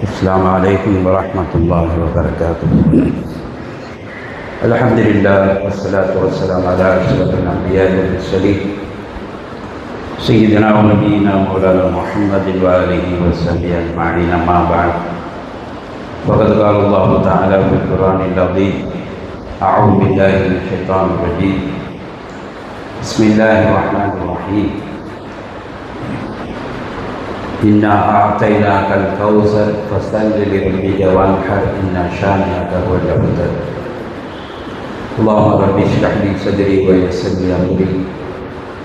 السلام عليكم ورحمة الله وبركاته. الحمد لله والصلاة والسلام على أشرف الأنبياء والمرسلين سيدنا ونبينا مولانا محمد وآله وصحبه أجمعين. أما بعد، فقد قال الله تعالى في القرآن العظيم: أعوذ بالله من الشيطان الرجيم، بسم الله الرحمن الرحيم، إنا أعطيناك الكوثر فصل لربك وانحر إن شانئك هو الأبتر. اللهم رب اشرح لي صدري ويسر لي أمري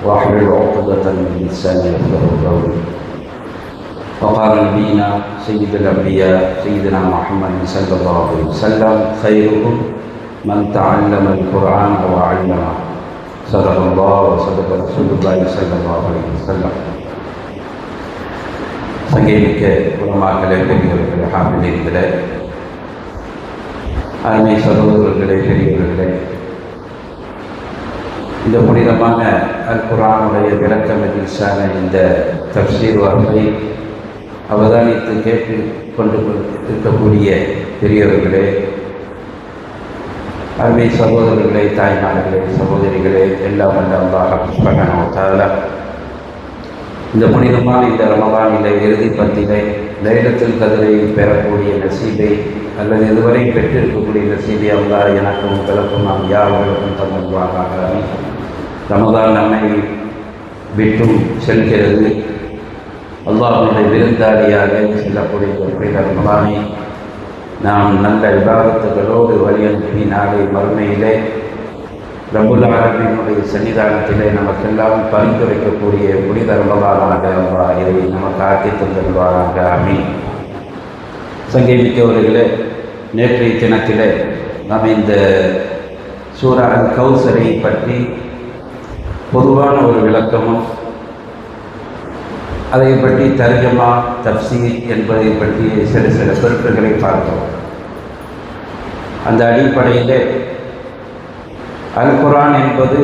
واحلل عقدة من لساني يفقهوا قولي. وقال نبينا سيد الأنبياء سيدنا محمد صلى الله عليه وسلم: خيركم من تعلم القرآن وعلمه. صدق الله وصدق رسول الله صلى الله عليه وسلم. சங்கேமிக்க உலமாக்களே, பெரியவர்களே, ஹாஃபிதீன்களே, அருமை சகோதரர்களே, பெரியவர்களே, இந்த புனிதமான அல் குர்ஆனுடைய விளக்க மஜ்லிஸான இந்த தஃப்சீர் வகுப்பை அவதானித்து கேட்டு கொண்டு இருக்கக்கூடிய பெரியவர்களே, அருமை சகோதரர்களே, தாய்மார்களே, சகோதரிகளே, எல்லாம் வல்ல அல்லாஹ் சுப்ஹானஹு வ தஆலா இந்த புனிதமான இந்த ரமலானிலே இறுதி பத்திலே லைலத்துல் கத்ரை பெறக்கூடிய நசீபை அல்லது இதுவரை பெற்றிருக்கக்கூடிய நசீபை அல்லாஹ் எனக்கும் உங்களுக்கும் நாம் யாவர்களுக்கும் தந்துள்வாராக. ரமலான் நம்மை விட்டும் செல்கிறது. அல்லாஹ்வுடைய விருந்தாளியாக செல்லக்கூடிய புனித ரமலானை நாம் நல்ல இபாதத்துகளோடு வழி அனுப்பி நாளை மறுமையிலே ரப்புல் ஆலமீனுடைய சன்னிதானத்திலே நமக்கெல்லாம் பரிந்துரைக்கக்கூடிய புனித ரமலானாக அல்லாஹ் இதை நமக்கு ஆக்கி தந்துள்வாராக. ஆமீன். சங்கேமிக்கவர்களே, நேற்றைய தினத்திலே நாம் இந்த சூரா அல் கௌசரை பற்றி பொதுவான ஒரு விளக்கமும் அதை பற்றி தர்ஜமா தஃப்சீர் என்பதை பற்றி சில பொருட்களை பார்த்தோம். அந்த அடிப்படையிலே அல் குர்ஆன் என்பது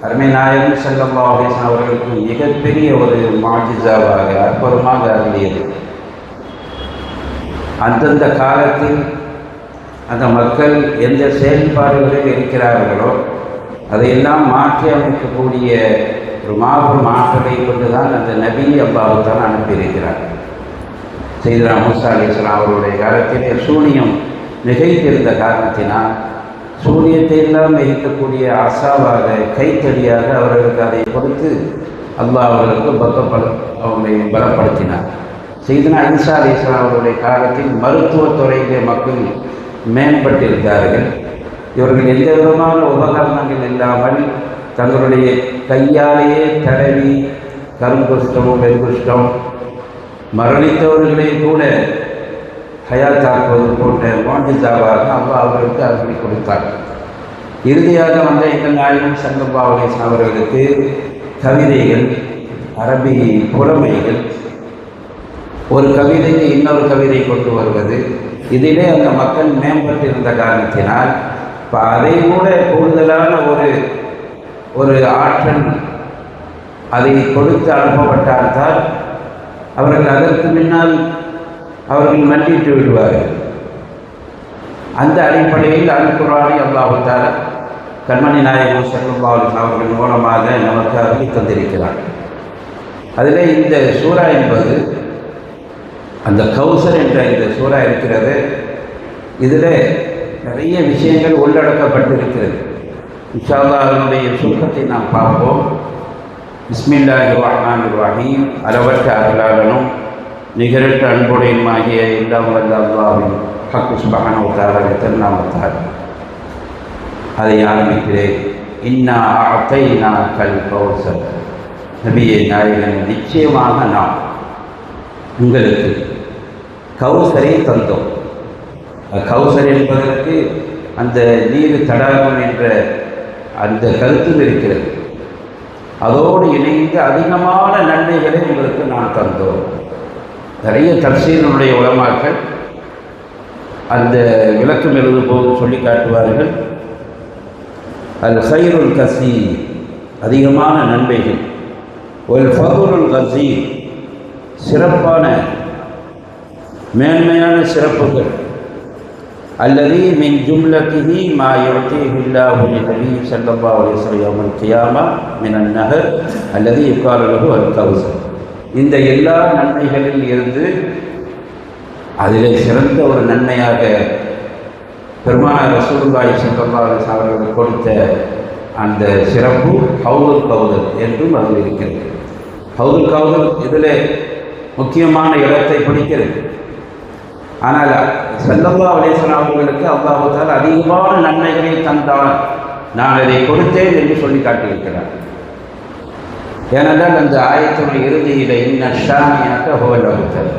அருமை நாயகம் ஸல்லல்லாஹு அலைஹி வஸல்லம் அவர்களுக்கு மிகப்பெரிய ஒரு மாஜிஸாவாக அற்புதமாக அருளியது. அந்தந்த காலத்தில் அந்த மக்கள் எந்த செயல்பாடுகளில் இருக்கிறார்களோ அதையெல்லாம் மாற்றி அமைக்கக்கூடிய ஒரு மாபெரும் ஆற்றலை கொண்டுதான் அந்த நபி அல்லாஹ் தான் அனுப்பியிருக்கிறார். சையதுனா மூஸா அலைஹிஸ்ஸலாம் அவருடைய காலத்திலே சூனியம் மிகைத்திருந்த காரணத்தினால் சூரியத்தை எல்லாம் இருக்கக்கூடிய அசாவாக கைத்தடியாக அவர்களுக்கு அதை கொடுத்து அல்லாஹ் அவர்களுக்கு அவர்களை பலப்படுத்தினார். சையதுனா ஈசா அலைஹிஸ்ஸலாம் அவருடைய காலத்தில் மருத்துவத்துறையிலே மக்கள் மேம்பட்டிருந்தார்கள். இவர்கள் எந்த விதமான உபகரணங்கள் இல்லாமல் தங்களுடைய கையாலேயே தடவி கருங்குஷ்டம் வெண்குஷ்டம் மரணித்தவர்களை கூட ஹயாத்தாக்குவது போன்ற மாஜிஸாவாக அல்லாஹ் அவர்களுக்கு அருளி கொடுத்தார். இறுதியாக வந்த எங்கள் நாயகம் ஸல்லல்லாஹு அலைஹி வஸல்லம் அவர்களுக்கு கவிதைகள், அரபி புலமைகள், ஒரு கவிதைக்கு இன்னொரு கவிதை கொண்டு வருவது, இதிலே அந்த மக்கள் மேம்பட்டிருந்த காரணத்தினால் இப்போ அதை கூட கூடுதலான ஒரு ஆற்றல் அதை கொடுத்து அனுப்பப்பட்டால்தான் அவர்கள் அதற்கு முன்னால் அவர்கள் மன்னிட்டு விடுவார்கள். அந்த அடிப்படையில் அல் குர்ஆனை அல்லாஹ் தஆலா கண்மணி நாயகம் ஸல்லல்லாஹு அலைஹி வஸல்லம் அவர்கள் மூலமாக நமக்கு அருளி தந்திருக்கிறார். அதிலே இந்த சூரா என்பது, அந்த கௌசர் என்ற இந்த சூரா இருக்கிறது, இதில் நிறைய விஷயங்கள் உள்ளடக்கப்பட்டிருக்கிறது. இன்ஷா அல்லாஹ் அதனுடைய சுருக்கத்தை நாம் பார்ப்போம். பிஸ்மில்லாஹிர் ரஹ்மானிர் ரஹீம். அளவற்ற அருளாளனும் நிகரற்ற அன்புடையுமாகிய எல்லாம் வல்ல அல்லாஹ்வின் ஹக் சுப்ஹானஹு வ தஆலாவின் திருநாமத்தால் அதை ஆரம்பிக்கிறேன். இன்னா அஅதைனாக்கல் கௌசர். நபியே நாயகன், நிச்சயமாக நாம் உங்களுக்கு கௌசரை தந்தோம். கௌசர் என்பதற்கு அந்த நீர் தடாகம் என்ற அந்த கருத்தில் இருக்கிறது. அதோடு இணைந்து அதிகமான நன்மைகளை உங்களுக்கு நான் தந்தோம். நிறைய தஃப்சீருடைய உலமாக்கள் அந்த விளக்கம் எழுதும் போது சொல்லி காட்டுவார்கள், அல் கைருல் கசீர், அதிகமான நன்மைகள். ஒரு ஃபதுலுல் கஸீர், சிறப்பான மேன்மையான சிறப்புகள். அல்லது மின் ஜும்லத்திஹி மா யுஅதீஹில்லாஹு லிநபி ஸல்லல்லாஹு அலைஹி வஸல்லம் யௌமல் கியாமா மினன் நஹர் அல்லது யுகாலு லஹு அல் கௌஸர். இந்த எல்லா நன்மைகளில் இருந்து அதிலே சிறந்த ஒரு நன்மையாக பெருமானார் ரசூலுல்லாஹி ஸல்லல்லாஹு அலைஹி வஸல்லம் அவர்கள் கொடுத்த அந்த சிறப்பு ஹவுதுல் கௌதர் என்றும் அது இருக்கிறது. ஹவுதுல் கௌதர் இதில் முக்கியமான இடத்தை பிடிக்கிறது. ஆனால் ஸல்லல்லாஹு அலைஹி வஸல்லம் அவர்களுக்கு அல்லாஹ் தஆலா அதிகமான நன்மைகளை தந்தான், நான் அதை கொடுத்தேன் என்று சொல்லி காட்டியிருக்கிறார். ஏனென்றால் அந்த ஆயத்தினுடைய இறுதியில் இன்ன ஷானியாக ஹுவல் அப்தர்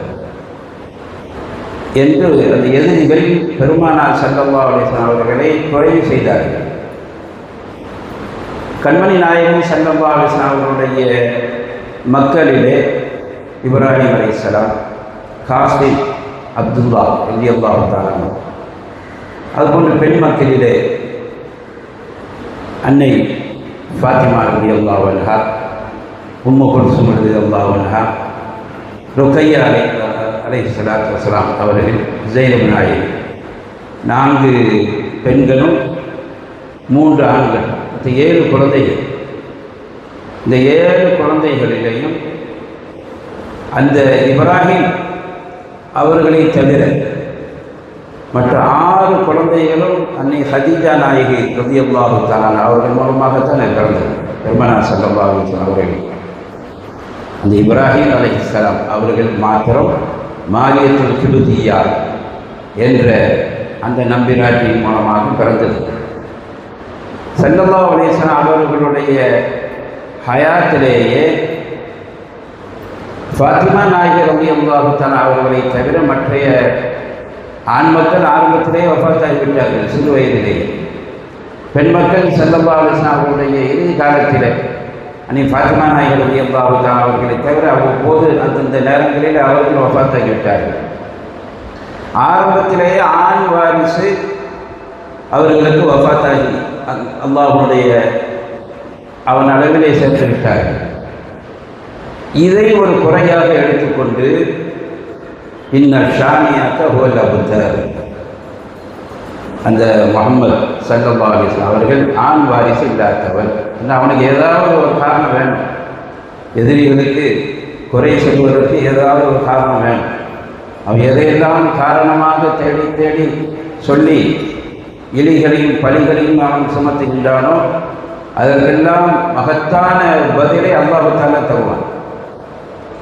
என்று அந்த எதிரிகள் பெருமானார் ஸல்லல்லாஹு அலைஹி வஸல்லம் அவர்களை குறைவு செய்தார்கள். கண்மணி நாயகம் ஸல்லல்லாஹு அலைஹி வஸல்லம் அவர்களுடைய மக்களிலே இப்ராஹிம் அலைஹிஸ்ஸலாம், காசிம், அப்துல்லா ரலியல்லாஹு தஆலா, அதுபோன்ற பெண் மக்களிலே அன்னை ஃபாத்திமா ரலியல்லாஹு அன்ஹா, உம்மு குல்சும் ரலியல்லாஹு அன்ஹா, ருக்கையா அலைஹிஸ்ஸலாத்து வஸ்ஸலாம் அவர்கள், ஸைனப் நாயகி, 4 பெண்களும் 3 ஆண்கள், 7 குழந்தைகள். இந்த 7 குழந்தைகளிலேயும் அந்த இப்ராஹிம் அவர்களை தவிர மற்ற 6 குழந்தைகளும் அன்னை ஹதீஜா நாயகி ரலியல்லாஹு தஆலா அவர்கள் மூலமாகத்தான் பிறந்தது. பெருமானார் ஸல்லல்லாஹு அலைஹி வஸல்லம் அவர்கள் அந்த இப்ராஹிம் அலைஹிஸ்ஸலாம் அவர்கள் மாத்திரம் மாரியத்துல் கிப்தியா என்ற அந்த நம்பிராட்டியின் மூலமாக பிறந்தது. ஸல்லல்லாஹு அலைஹி வஸல்லம் அவர்களுடைய ஹயாத்திலேயே ஃபாத்திமா நாயகி ரலியல்லாஹு தஆலா அவர்களை தவிர மற்றைய ஆண் மக்கள் ஆரம்பத்திலேயே வஃபாத்தாகிவிட்டார்கள், சிறு வயதிலேயே. பெண் மக்கள் ஸல்லல்லாஹு அலைஹி வஸல்லம் அவர்களுடைய இறுதி காலத்தில் அன்னை ஃபாத்திமா நாயகி ரலியல்லாஹு தஆலா அவர்களை தவிர அவ்வப்போது அந்தந்த நேரங்களில் அவர்கள் வஃபாத்தாகிவிட்டார்கள். ஆரம்பத்திலேயே ஆண் வாரிசு அவர்களுக்கு வஃபாத்தாகி அல்லாஹ்வுடைய அவன் அளவிலே சேர்த்து விட்டார்கள். இதை ஒரு குறையாக எடுத்துக்கொண்டு இன்ன ஷானியாக ஹுவல் அப்தர், அந்த முஹம்மது ஸல்லல்லாஹு அலைஹி வஸல்லம் அவர்கள் ஆண் வாரிசு இல்லாதவர். அவனுக்கு ஏதாவது ஒரு காரணம் வேணும், எதிரிகளுக்கு குறை சொல்வதற்கு ஏதாவது ஒரு காரணம் வேணும். அவன் எதையெல்லாம் காரணமாக தேடி தேடி சொல்லி இலிகளையும் பழிகளையும் அவன் சுமத்துகின்றானோ அதற்கெல்லாம் மகத்தான பதிலை அல்லாஹ் தஆலா தருவான்.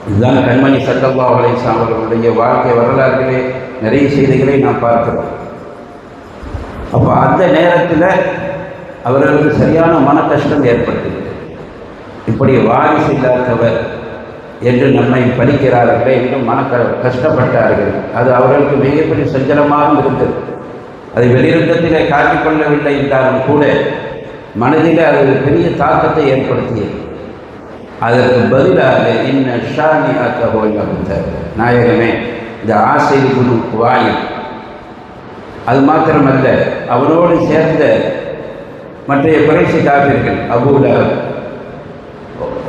இதுதான் கண்மணி ஸல்லல்லாஹு அலைஹி வஸல்லம் அவர்களுடைய வாழ்க்கை வரலாற்றிலே நிறைய செய்திகளை நாம் பார்க்கிறோம். அப்போ அந்த நேரத்தில் அவர்களுக்கு சரியான மன கஷ்டம் ஏற்பட்டது. இப்படி வாரிசு இல்லாதவர் என்று நம்மை பழிக்கிறார்களே என்று கஷ்டப்பட்டார்கள். அது அவர்களுக்கு மிகப்பெரிய சஞ்சலமாக இருந்தது. அதை வெளிரங்கத்திலே காட்டிக்கொள்ளவில்லை என்றாலும் கூட மனதில் அது பெரிய தாக்கத்தை ஏற்படுத்தியது. அதற்கு பதிலாக இன்ன ஷானியாக ஹுவல் அப்தர், நாயகமே இந்த ஆசை குரு வாயில், அது மாத்திரமல்ல அவனோடு சேர்ந்த மற்றைய குறைசி காபிர்கள் அபூ லஹப்,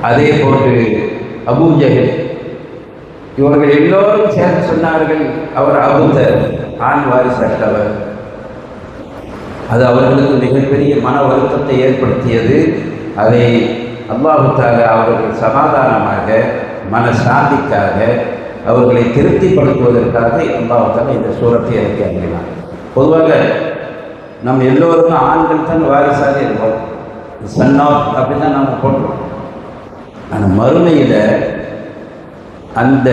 அதே போன்று அபூ ஜஹல், இவர்கள் எல்லோரும் சேர்ந்து சொன்னார்கள் அவர் அபூதர், ஆண் வாரிசற்றவர். அது அவர்களுக்கு மிகப்பெரிய மன வருத்தத்தை ஏற்படுத்தியது. அதை அல்லாஹ் தஆலா அவர்கள் சமாதானமாக மன சாந்திக்காக அவர்களை திருப்திப்படுத்துவதற்காக அல்லாஹ் தஆலா இந்த சூரத்தை இறக்கி அருளினார். பொதுவாக நம் எல்லோருக்கும் ஆண்கள் தான் வாரிசாக இருப்போம், சன்னாப் அப்படி தான் நாம் போட்டுருவோம். ஆனால் மறுமையில் அந்த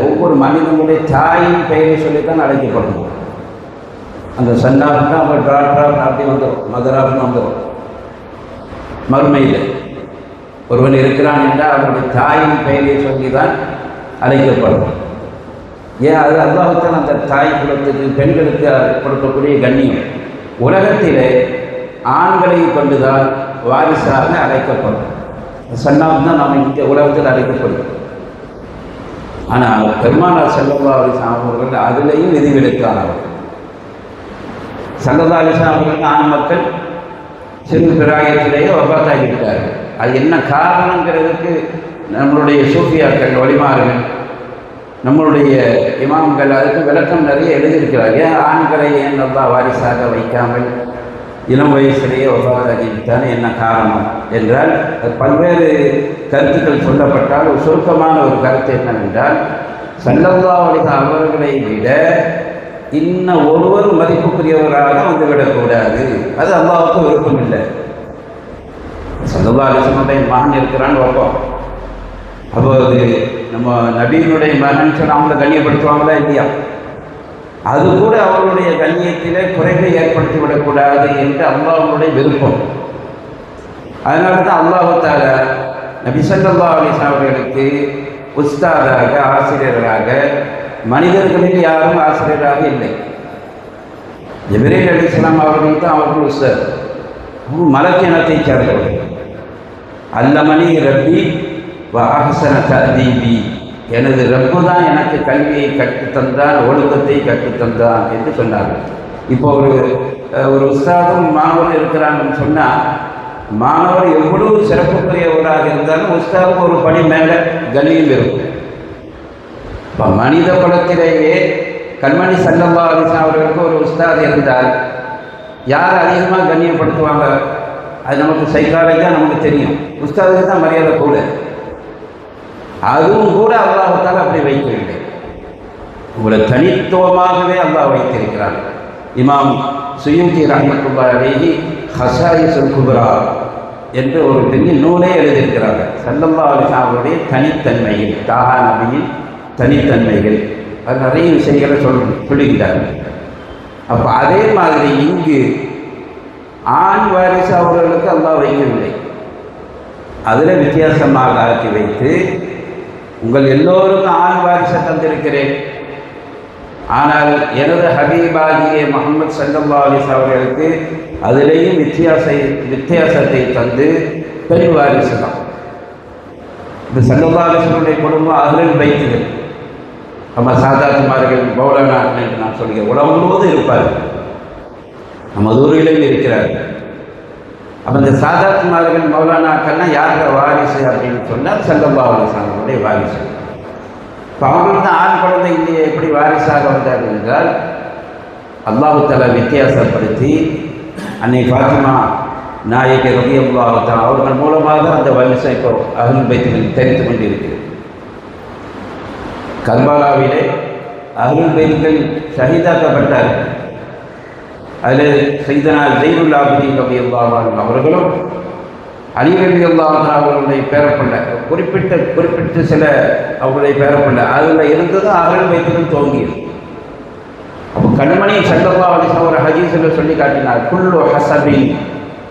ஒவ்வொரு மனிதனுடைய தாயின் பெயரை சொல்லித்தான் அழைக்கப்படணும். அந்த சன்னாப்னா அவங்க டாக்டர் அப்படி வந்துடும், மதராப்னு வந்துடும். மறுமையில் ஒருவன் இருக்கிறான் என்றால் அவருடைய தாயின் பெயரை சொல்லி தான் அழைக்கப்படும். ஏன் அது அல்லாஹ்தான் அந்த தாய் குலத்துக்கு பெண்களுக்கு கொடுக்கக்கூடிய கண்ணியம். உலகத்திலே ஆண்களை கொண்டுதான் வாரிசாக அழைக்கப்படும். சன்னாப் தான் நம்ம இங்கே உலகத்தில் அழைக்கப்படும். ஆனால் பெருமானார் ஸல்லல்லாஹு அலைஹி வஸல்லம் அவர்கள் அதிலேயும் விதிவிலக்கானவர். ஸல்லல்லாஹு அலைஹி வஸல்லம் அவர்கள் ஆண் மக்கள் சிறு பிராயத்திலேயே வஃபாத்தாகிவிட்டார்கள். அது என்ன காரணங்கிறதுக்கு நம்மளுடைய சூஃபியாக்கள் வழிமாறுகள் நம்மளுடைய இமாம்கள் அதுக்கு விளக்கம் நிறைய எழுதியிருக்கிறார். ஏன் ஆண்களை ஏன் அல்லாஹ் வாரிசாக வைக்காமல் இளம் வயசிலேயே வஃபாத்தாகிவிட்டான், என்ன காரணம் என்றால் பல்வேறு கருத்துக்கள் சொல்லப்பட்டால் ஒரு சுருக்கமான ஒரு கருத்து என்னவென்றால், ஸல்லல்லாஹு அலைஹி வஸல்லம் அவர்களை விட இன்னும் ஒருவர் மதிப்புக்குரியவராக வந்துவிடக்கூடாது, அது அல்லாஹ்வுக்கு விருப்பம் இல்லை. ஸல்லல்லாஹு அலைஹி வஸல்லம் மகன் இருக்கிறான்னு வைப்போம். அப்போ அது நம்ம நபியினுடைய மகன் சொன்னால் அவங்கள கண்ணியப்படுத்துவாங்களா இல்லையா? அது கூட அவர்களுடைய கண்ணியத்திலே குறைவை ஏற்படுத்தி விடக்கூடாது என்று அல்லாஹ்வுடைய விருப்பம். அதனால தான் அல்லாஹ் தஆலா நபி ஸல்லல்லாஹு அலைஹி வஸல்லம் அவர்களுக்கு உஸ்தாதாக, ஆசிரியராக, மனிதர்களில் யாரும் ஆசிரியராக இல்லை. ஜிப்ரீல் அலைஹிஸ்ஸலாம் அவர்கள் தான் அவர்கள் உஸ்தாத். மலக்கு இனத்தை சேர்ந்தவர்கள். அல்லமனி ரப்பி வ அஹ்ஸன தஅதீபி, எனது ரப்பு தான் எனக்கு கல்வியை கற்றுத்தந்தான், ஒழுக்கத்தை கற்றுத்தந்தான் என்று சொன்னார்கள். இப்போ ஒரு உஸ்தாதும் மாணவரும் இருக்கிறாங்கன்னு சொன்னால், மாணவர் எவ்வளவு சிறப்புக்குரியவராக இருந்தாலும் உஸ்தாதுக்கு ஒரு படி மேலே கண்ணியம் இருக்கும். இப்போ மனித குலத்திலேயே கண்மணி ஸல்லல்லாஹு அலைஹி வஸல்லம் அவர்களுக்கு ஒரு உஸ்தாத் இருந்தால் யார் அதிகமாக கண்ணியப்படுத்துவாங்க? அது நமக்கு சைக்காலஜியாக நமக்கு தெரியும். உஸ்தாதுக்கு தான் மரியாதை கூட. அதுவும் கூட அல்லாஹ் தஆலா அப்படி வைக்கவில்லை. உங்களை தனித்துவமாகவே அல்லாஹ் வைத்திருக்கிறார். இமாம் சுயூத்தி ரஹ்மத்துல்லாஹி அலைஹி ஹஸாயிஸுல் குப்ரா என்று ஒரு பெரிய நூலே எழுதியிருக்கிறார்கள். ஸல்லல்லாஹு அலைஹி வஸல்லம் அவருடைய தனித்தன்மைகள், தாஹா நபியின் தனித்தன்மைகள், அது நிறைய விஷயங்களை சொல்லுகிறார்கள். அப்போ அதே மாதிரி இங்கு ஆண் வாரிசு அவர்களுக்கு அல்லாஹ் வைக்கவில்லை. அதில் வித்தியாசமாக ஆக்கி வைத்து உங்கள் எல்லோருக்கும் ஆண் வாரிசை தந்திருக்கிறேன், ஆனால் எனது ஹபீபாகிய முஹம்மது ஸல்லல்லாஹு அலைஹி வஸல்லம் அவர்களுக்கு அதிலேயும் வித்தியாசத்தை தந்து பெண் வாரிசு தான். இந்த ஸல்லல்லாஹு அலைஹி வஸல்லம் குடும்பம் அஹ்லுல் பைத்துகள், நம்ம சாதாத்துமார்கள், மௌலானா என்று நான் சொல்கிறேன். உலகம் முழுவதும் இருப்பார்கள், நம்ம ஊரிலும் இருக்கிறார்கள். அப்போ இந்த சாதாத்துமார்கள், மௌலானாக்கள்லாம் யாரோட வாரிசு அப்படின்னு சொன்னால் ஸல்லல்லாஹு அலைஹி வஸல்லம் அவருடைய வாரிசு. இப்போ அவங்களுக்கு தான் ஆண் குழந்தை இல்லையே எப்படி வாரிசாக வந்தார்கள் என்றால், அல்லாஹ் தஆலா வித்தியாசப்படுத்தி அன்னை ஃபாத்திமா நாயகி ரலியல்லாஹு தஆலா அவர்கள் மூலமாக அந்த வரிசை இப்போ அஹ்லுல் பைத்துகள் தெரிந்து கொண்டிருக்கிறது. கர்பலாவிலே அஹ்லுல் பைத்துகள் ஷஹீதாக்கப்பட்டார்கள். அதில் சையதுனா ஸைனுல் ஆபிதீன் ரலியல்லாஹு அன்ஹு அவர்களும் அலி ரலியல்லாஹு அன்ஹு அவர்களுடைய பேரப்பிள்ளை, குறிப்பிட்ட சில அவர்களுடைய பேரப்பிள்ளை அதில் இருந்ததும் அஹ்லுல் பைத்துகள் துவங்கியது. அப்போ கண்மணி ஸல்லல்லாஹு அலைஹி வஸல்லம் ஒரு ஹதீஸில் சொல்லி காட்டினார், குல்லு ஹஸபின்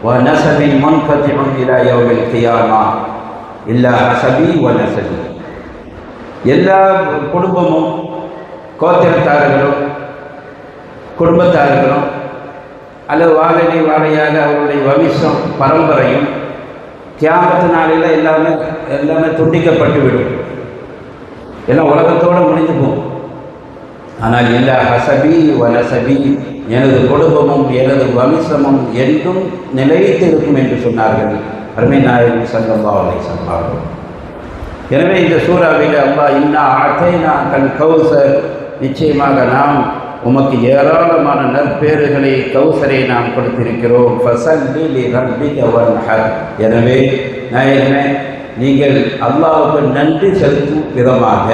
வ நஸபின் முன்கதிஉன் இலா யௌமில் கியாமா இல்லா ஹஸபி வ நஸபி. எல்லா குடும்பமும், கோத்திரத்தார்களும், குடும்பத்தார்களும் அல்லது வாழையாக அவருடைய வம்சம் பரம்பரையும் கியாமத்து நாளில் எல்லாமே துண்டிக்கப்பட்டு விடும், எல்லாம் உலகத்தோடு முடிந்து போகும். ஆனால் எல்லா ஹஸபி வ நஸபி, எனது குடும்பமும் எனது வம்சமும் என்றும் நிலைத்து இருக்கும் என்று சொன்னார்கள் அருமை நாயகம் ஸல்லல்லாஹு அலைஹி வஸல்லம். எனவே இந்த சூறாவில் அல்லாஹ் இன்னா அஅதைனாக்கல் கௌஸர், நிச்சயமாக நாம் உமக்கு ஏராளமான நற்பேறுகளை, கௌசரை நாம் கொடுத்திருக்கிறோம். ஃபஸல்லி லிரப்பிக வன்ஹர், எனவே நாயகனே நீங்கள் அல்லாஹ்வுக்கு நன்றி செலுத்தும் விதமாக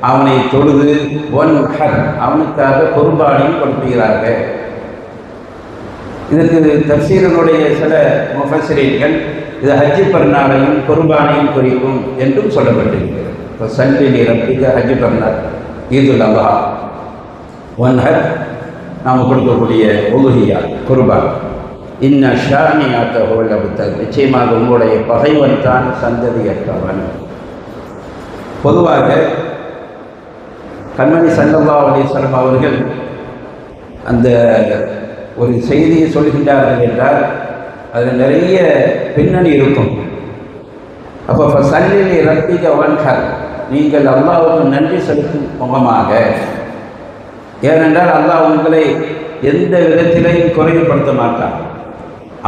அவனை தொழுது, வன்ஹர் அவனுக்காக குர்பானியும் கொடுக்கிறார்கள். இதற்கு தஃசீரினுடைய சில முஃபஸ்ஸிரீன்கள் இது ஹஜ்ஜு பெருநாளையும் குர்பானையும் குறிக்கும் என்றும் சொல்லப்பட்டிருக்கிறது. ஃபஸல்லி லிரப்பிக ஹஜ்ஜு பெருநாள், ஈதுல் அத்ஹா, வன்ஹர் நாம் கொடுக்கக்கூடிய உலுஹியா, குர்பான். இன்ன ஷானிஅக ஹுவல் அப்தர், நிச்சயமாக உங்களுடைய பகைவன் தான் சந்ததியற்றவன். பொதுவாக கண்மணி ஸல்லல்லாஹு அலைஹி வஸல்லம் அவர்கள் அந்த ஒரு செய்தியை சொல்கின்றார்கள் என்றால் அதில் நிறைய பின்னணி இருக்கும். அப்போ ஃபஸல்லி லிரப்பிக வன்ஹர், நீங்கள் அல்லாஹ்வுக்கு நன்றி செலுத்தும் முகமாக, ஏனென்றால் அல்லாஹ் உங்களை எந்த விதத்திலையும் குறைவுபடுத்த மாட்டான்.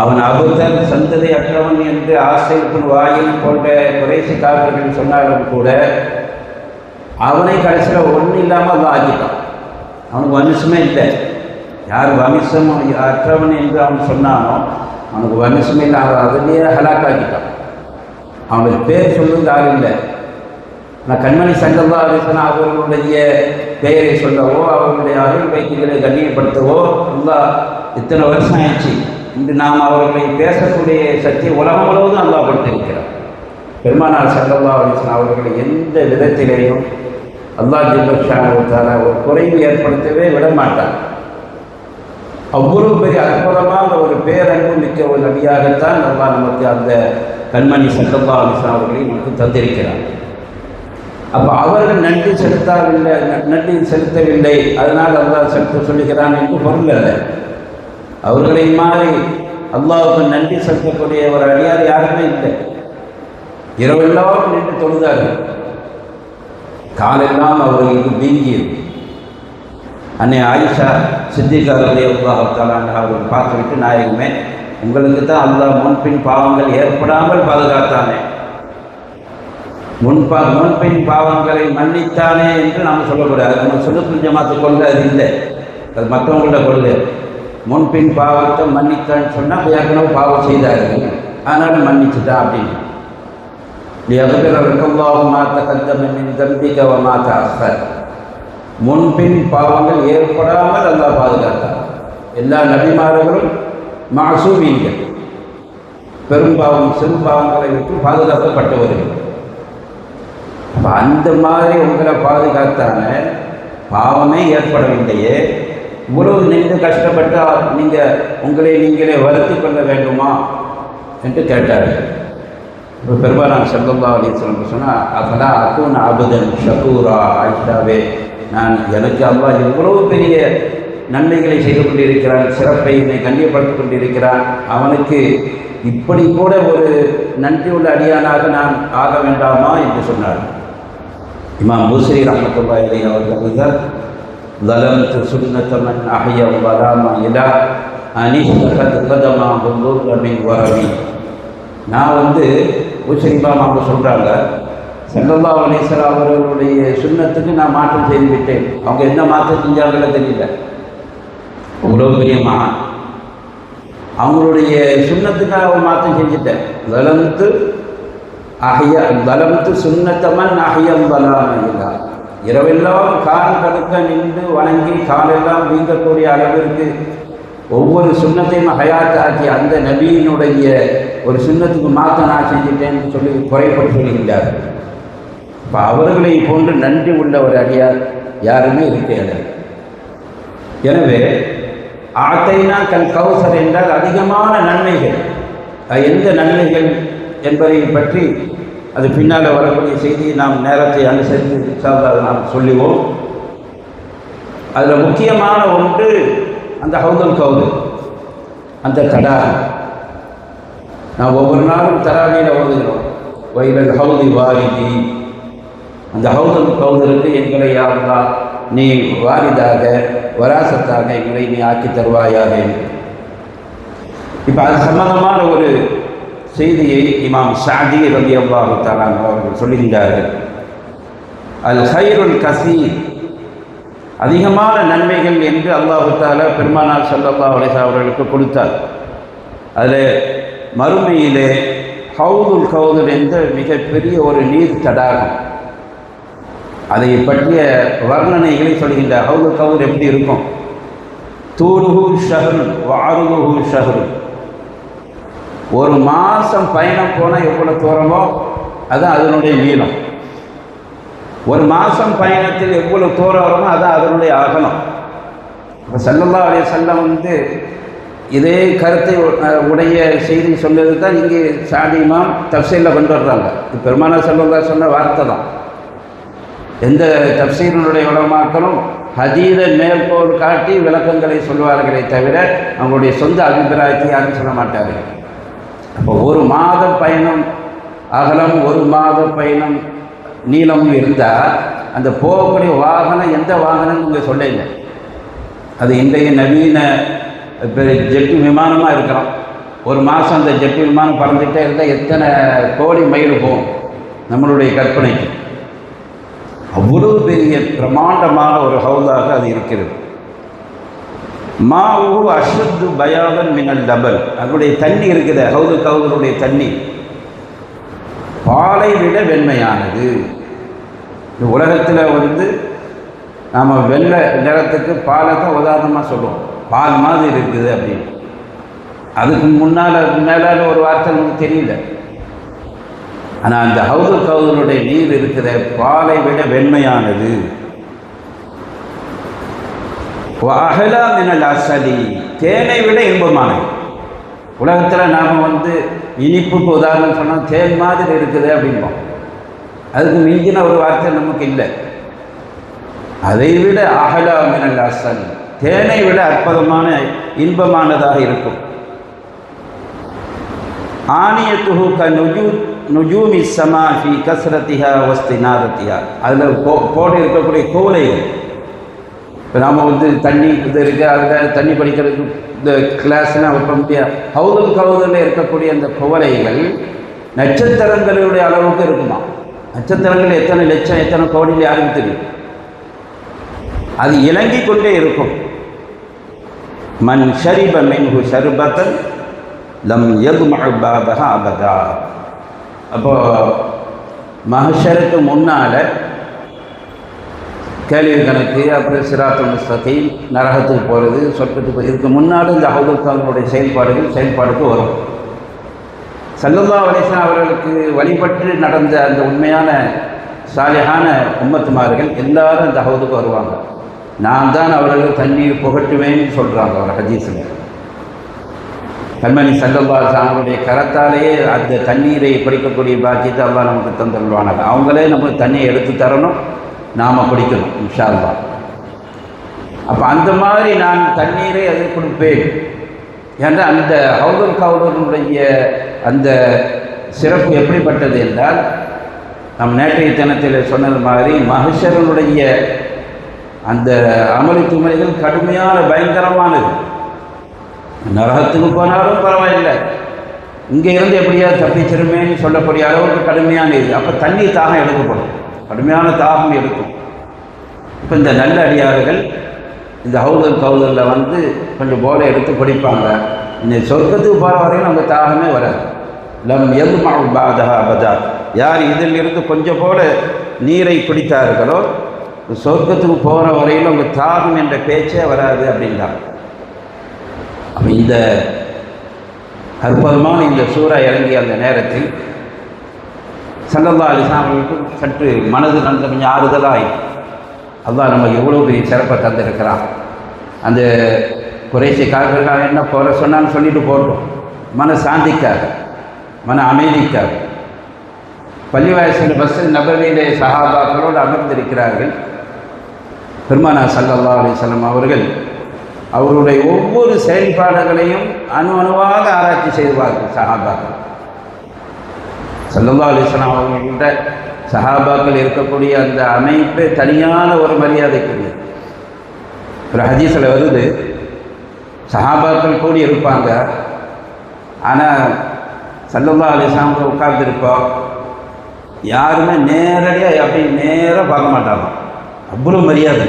அவன் அபுதர் சந்ததி அற்றவன் என்று ஆசைப்பின் வாயில் போன்ற குறைசி காவலர்கள் சொன்னாலும் கூட அவனை கடைசியில் ஒன்றும் இல்லாமல் அவன் ஆக்கிட்டான். அவனுக்கு வம்சமே இல்லை. யார் வம்சம் அற்றவன் என்று அவன் சொன்னானோ அவனுக்கு வம்சமே இல்லை. அவன் அதிலேயே ஹலாக்காக்கிட்டான். அவனுக்கு பேர் சொல்லுவது ஆள் இல்லை. நான் கண்மணி ஸல்லல்லாஹு அலைஹி வஸல்லம் அவர்களுடைய பெயரை சொல்லவோ அவர்களுடைய அருள் வைத்திகளை கண்ணியப்படுத்தவோ அல்லாஹ் இத்தனை வருஷம் ஆயிடுச்சு. இன்று நாம் அவர்களை பேசக்கூடிய சக்தி உலகம் முழுவதும் அல்லாஹ் கொடுத்திருக்கிறார். பெருமானார் ஸல்லல்லாஹு அலைஹி வஸல்லம் அவர்களை எந்த விதத்திலேயும் அல்லாஹ் ஜல்ல ஷானஹு வ தஆலா ஒரு குறைவு ஏற்படுத்தவே விட மாட்டார். அவ்வளவு பெரிய அற்புதமாக ஒரு பேரன்பு மிக்க ஒரு நபியாகத்தான் அல்லாஹ் நமக்கு அந்த கண்மணி ஸல்லல்லாஹு அலைஹி வஸல்லம் அவர்களை நமக்கு தந்திருக்கிறார். அப்போ அவர்கள் நன்றி செலுத்தவில்லை அதனால் அல்லாஹ் செலுத்த சொல்லுகிறான் என்று பொருள் அல்ல. அவர்களை மாறி அல்லாஹ்வுக்கு நன்றி செலுத்தக்கூடிய ஒரு அடியார் யாருமே இல்லை. இரவெல்லாம் நின்று தொழுதார்கள். காலெல்லாம் அவர்களுக்கு வீங்கியது. அன்னை ஆயிஷா சித்திகா ரலியல்லாஹு தஆலா அன்ஹா அவர்கள் பார்த்துவிட்டு, நாயகமே, உங்களுக்கு தான் அல்லாஹ் முன்பின் பாவங்கள் ஏற்படாமல் பாதுகாத்தானே, முன்பின் பாவங்களை மன்னித்தானே என்று நாம் சொல்லக்கூடாது. நம்ம சுன்னத்துல் ஜமாத்து கொள்கை அது இல்லை, அது மற்றவங்களோட கொள்கை. முன்பின் பாவத்தை மன்னித்தான்னு சொன்னால் ஏற்கனவே பாவம் செய்தார்கள், அதனால் மன்னிச்சுட்டான் அப்படின்னு. முன்பின் பாவங்கள் ஏற்படாமல் அல்லாஹ் பாதுகாத்தார். எல்லா நபிமார்களும் மாசூமீன்கள், பெரும்பாவம் சிறு பாவங்களை விட்டு பாதுகாக்கப்பட்டவர்கள். அப்போ அந்த மாதிரி உங்களை பாதுகாத்தான பாவமே ஏற்படவில்லையே, இவ்வளவு நின்று கஷ்டப்பட்டால் நீங்கள் உங்களை நீங்களே வருத்தி கொள்ள வேண்டுமா என்று கேட்டார்கள். இப்போ பெருமானார் ஸல்லல்லாஹு அலைஹி வஸல்லம் சொன்னால், அஃபலா அகூன அபுதன் ஷகூரா, ஆயிஷாவே, நான் எனக்கு அல்லாஹ் இவ்வளவு பெரிய நன்மைகளை செய்து கொண்டிருக்கிறான், சிறப்பை என்னை கண்ணியப்படுத்திக் கொண்டிருக்கிறான், அவனுக்கு இப்படி கூட ஒரு நன்றியுள்ள அடியானாக நான் ஆக வேண்டாமா என்று சொன்னார். இமாம் பூஸரி ரஹ்மத்துல்லாஹி அலைஹி அவர்கள் ظلمت سنة من أحيا الظلام إلى أن اشتكت قدمه الضر من ورمي. நான் பூஸரி இமாம் அவங்க சொல்கிறாங்க, ஸல்லல்லாஹு அலைஹி வஸல்லம் அவர்களுடைய சுன்னத்துக்கு நான் மாற்றம் செய்து விட்டேன். அவங்க என்ன மாற்றம் செஞ்சாங்களோ தெரியல, அவ்வளோ பெரிய மகான். அவங்களுடைய சுன்னத்துக்காக மாற்றம் செஞ்சுட்டேன். ظلمت سنة من أحيا الظلام إلى, இரவெல்லாம் கால் கடுக்க நின்று வணங்கி காலெல்லாம் வீங்கக்கூடிய அளவிற்கு ஒவ்வொரு சுண்ணத்தையும் ஹயாத்தாக்கி அந்த நபியினுடைய ஒரு சுண்ணத்துக்கு மாற்ற நான் செஞ்சுட்டேன்னு சொல்லி குறைப்பட்டு சொல்கின்றார். இப்போ அவர்களை போன்று நன்றி உள்ள ஒரு அடியார் யாருமே இருக்கிறது. எனவே ஆத்தைனா கல் கௌசர் என்றால் அதிகமான நன்மைகள். எந்த நன்மைகள் என்பதை பற்றி அது பின்னால் வரக்கூடிய செய்தியை நாம் நேரத்தை அனுசரித்து நாம் சொல்லுவோம். அதில் முக்கியமான ஒன்று அந்த ஹவுதுல் கௌதர், அந்த தடாகம். நாம் ஒவ்வொரு நாளும் தராவியில் ஓதுகிறோம், வயலல் ஹவுதி வாரிதி. அந்த ஹவுதுல் கௌதருக்கு எங்களை யா அல்லாஹ் நீ வாரிதாக வராசத்தாக எங்களை நீ ஆக்கி தருவாயாக. இப்போ அது சம்பந்தமான ஒரு செய்தியை இமாம் ஸஅதி ரலியல்லாஹு தஆலா அவர்கள் சொல்லுகின்றார்கள். அல் ஹைருல் கஸீர், அதிகமான நன்மைகள் என்று அல்லாஹு தஆலா பெருமானார் ஸல்லல்லாஹு அலைஹி வஸல்லம் அவர்களுக்கு கொடுத்தார். அதில் மறுமையிலே ஹவுதுல் கௌதர் என்ற மிகப்பெரிய ஒரு நீர் தடாகம், அதை பற்றிய வர்ணனைகளை சொல்கின்றார். ஹவுதுல் கௌதர் எப்படி இருக்கும்? தூலுஹு ஷஹ்ரு வஅருதுஹு ஷஹ்ரு. ஒரு மாதம் பயணம் போனால் எவ்வளோ தூரமோ அதுதான் அதனுடைய நீளம். ஒரு மாதம் பயணத்தில் எவ்வளோ தூரம் வருமோ அதுதான் அதனுடைய அகலம். இப்போ ஸல்லல்லாஹு அலைஹி வஸல்லம் இதே கருத்தை உடைய செய்தி சொல்வது தான் இங்கே ஸஅதி இமாம் தஃப்சீரில் கொண்டு வர்றாங்க. இது பெருமானார் ஸல்லல்லாஹு அலைஹி சொன்ன வார்த்தை தான். எந்த தஃப்சீரினுடைய உலமாக்களும் ஹதீஸை மேற்கோள் காட்டி விளக்கங்களை சொல்வார்களே தவிர அவங்களுடைய சொந்த அபிப்பிராயத்தை யாரும் சொல்ல மாட்டார்கள். அப்போ ஒரு மாத பயணம் அகலம், ஒரு மாத பயணம் நீளம் இருந்தால் அந்த போகக்கூடிய வாகனம் எந்த வாகனம் இங்கே சொல்லலை. அது இன்றைய நவீன ஜெட்டு விமானமாக இருக்கலாம், ஒரு மாதம் அந்த ஜெட் விமானம் பறந்துகிட்டே இருந்தால் எத்தனை கோடி மைல் போகும் நம்மளுடைய கற்பனைக்கு. அவ்வளவு பெரிய பிரம்மாண்டமான ஒரு ஹவுதாக அது இருக்கிறது. மாவு அஷத்து பயாதன் மினல் டபல், அதனுடைய தண்ணி இருக்குது, ஹவுதுடைய தண்ணி பாலை விட வெண்மையானது. இந்த உலகத்தில் நாம் வெள்ளை நிறத்துக்கு பாலை தான் உதாரணமாக சொல்லுவோம், பால் மாதிரி இருக்குது அப்படின்னு. அதுக்கு மேலான ஒரு வார்த்தை நமக்கு தெரியல. ஆனால் அந்த ஹவுதுடைய நீர் இருக்கிற பாலை விட வெண்மையானது. அகலா மினல் அசலி, தேனை விட இன்பமானது. உலகத்தில் நாம் இனிப்புக்கு உதாரணம் சொன்னால் தேன் மாதிரி இருக்குது அப்படின்போம். அதுக்கு மிஞ்சின ஒரு வார்த்தை நமக்கு இல்லை. அதை விட அகலா மினல் அசல், தேனை விட அற்புதமான இன்பமானதாக இருக்கும். ஆனியத்துஹு க நுஜூமி ஸமா ஃபி கஸ்ரத்திஹா வஸ்தினாரத்திஹா, அதில் போட்டு இருக்கக்கூடிய கோலைகள். இப்போ நாம் தண்ணி இருக்குது, அதில் தண்ணி படிக்கிறதுக்கு இந்த கிளாஸ்லாம் வைக்க முடியாது. ஹவுதுல் இருக்கக்கூடிய அந்த குவளைகள் நட்சத்திரங்களுடைய அளவுக்கு இருக்குமா. நட்சத்திரங்கள் எத்தனை லட்சம் எத்தனை கோடியில் யாருக்கு தெரியும். அது இலங்கி கொண்டே இருக்கும். மன் ஷரிப மின்ஹு ஷர்பத்தன் லம் யதுமஅ பாபஹா அபதா. அப்போது மஹ்ஷருக்கு முன்னால் கேள்வி கணக்கு, அப்புறம் சிராத்துல் முஸ்தகீம், நரகத்துக்கு போகிறது, சொர்க்கத்துக்கு, இதுக்கு முன்னால் இந்த ஹவுதுல் செயல்பாடுக்கு வரும். ஸல்லல்லாஹு அலைஹி வஸல்லம் அவர்களுக்கு வழிபட்டு நடந்த அந்த உண்மையான சாலிஹான உம்மத்துமார்கள் எல்லாரும் இந்த ஹவுதுக்கு வருவாங்க. நான் தான் அவர்கள் தண்ணீர் புகட்டுவேன்னு சொல்கிறாங்க அவர் ஹதீஸில். கண்மணி ஸல்லல்லாஹு அலைஹி வஸல்லம் அவருடைய கரத்தாலேயே அந்த தண்ணீரை பிடிக்கக்கூடிய பாக்கியத்தை அல்லாஹ் நமக்கு தந்துள்வானாங்க. அவங்களே நமக்கு தண்ணியை எடுத்து தரணும், நாம் குடிக்கணும் இன்ஷா அல்லாஹ். அப்போ அந்த மாதிரி நான் தண்ணீரை அது கொடுப்பேன் என்ற அந்த ஹவுதுடைய அந்த சிறப்பு எப்படிப்பட்டது என்றால், நம் நேற்றைய தினத்தில் சொன்னது மாதிரி மஹ்ஷருடைய அந்த அமளி துமளிகள் கடுமையான பயங்கரமானது. நரகத்துக்கு போனாலும் பரவாயில்லை, இங்கே இருந்து எப்படியாவது தப்பிச்சிருமேன்னு சொல்லக்கூடிய அளவுக்கு கடுமையானது. அப்போ தண்ணி தாகம் எடுக்கப்படும், கடுமையான தாகம் எடுக்கும். இப்போ இந்த நல்ல அடியார்கள் இந்த ஹவுதுல் கொஞ்சம் போலை எடுத்து குடிப்பாங்க. இந்த சொர்க்கத்துக்கு போகிற வரையும் அவங்க தாகமே வராது. லம் யதுமஅ பாதஹா அபதா, யார் இதில் இருந்து கொஞ்சம் போல நீரை குடித்தார்களோ சொர்க்கத்துக்கு போகிற வரையிலும் அவங்க தாகம் என்ற பேச்சே வராது அப்படின்றாங்க. அப்போ இந்த அற்புதமான இந்த சூறா இறங்கிய அந்த நேரத்தில் ஸல்லல்லாஹு அலைஹி வஸல்லம் அவர்களுக்கு சற்று மனது கொஞ்சம் ஆறுதலாய், அல்லாஹ் நமக்கு எவ்வளோ பெரிய சிறப்பை தந்திருக்கிறான். அந்த குறைசி காரர்கள் என்ன போகிற சொன்னான்னு சொல்லிட்டு போட்டோம், மன சாந்திக்காக, மன அமைதிக்காக. பள்ளிவாசல் பஸ்ஸில் நபவியிலே சஹாபாக்களோடு அமர்ந்திருக்கிறார்கள். பெருமானார் ஸல்லல்லாஹு அலைஹி வஸல்லம் அவர்கள் அவருடைய ஒவ்வொரு செயல்பாடுகளையும் அணுவாக ஆராய்ச்சி செய்வார்கள். சஹாபாக்கள் ஸல்லல்லாஹு அலைஹி வஸல்லம் அவர்கள்ட்ட சஹாபாக்கள் இருக்கக்கூடிய அந்த அமைப்பே தனியான ஒரு மரியாதைக்குரியது. ஒரு ஹதீஸில் வருது, சஹாபாக்கள் கூடி இருப்பாங்க, ஆனால் ஸல்லல்லாஹு அலைஹி வஸல்லம் உட்கார்ந்துருப்போம், யாருமே நேரடியாக அப்படி நேராக பார்க்க மாட்டாங்க. அவ்வளோ மரியாதை.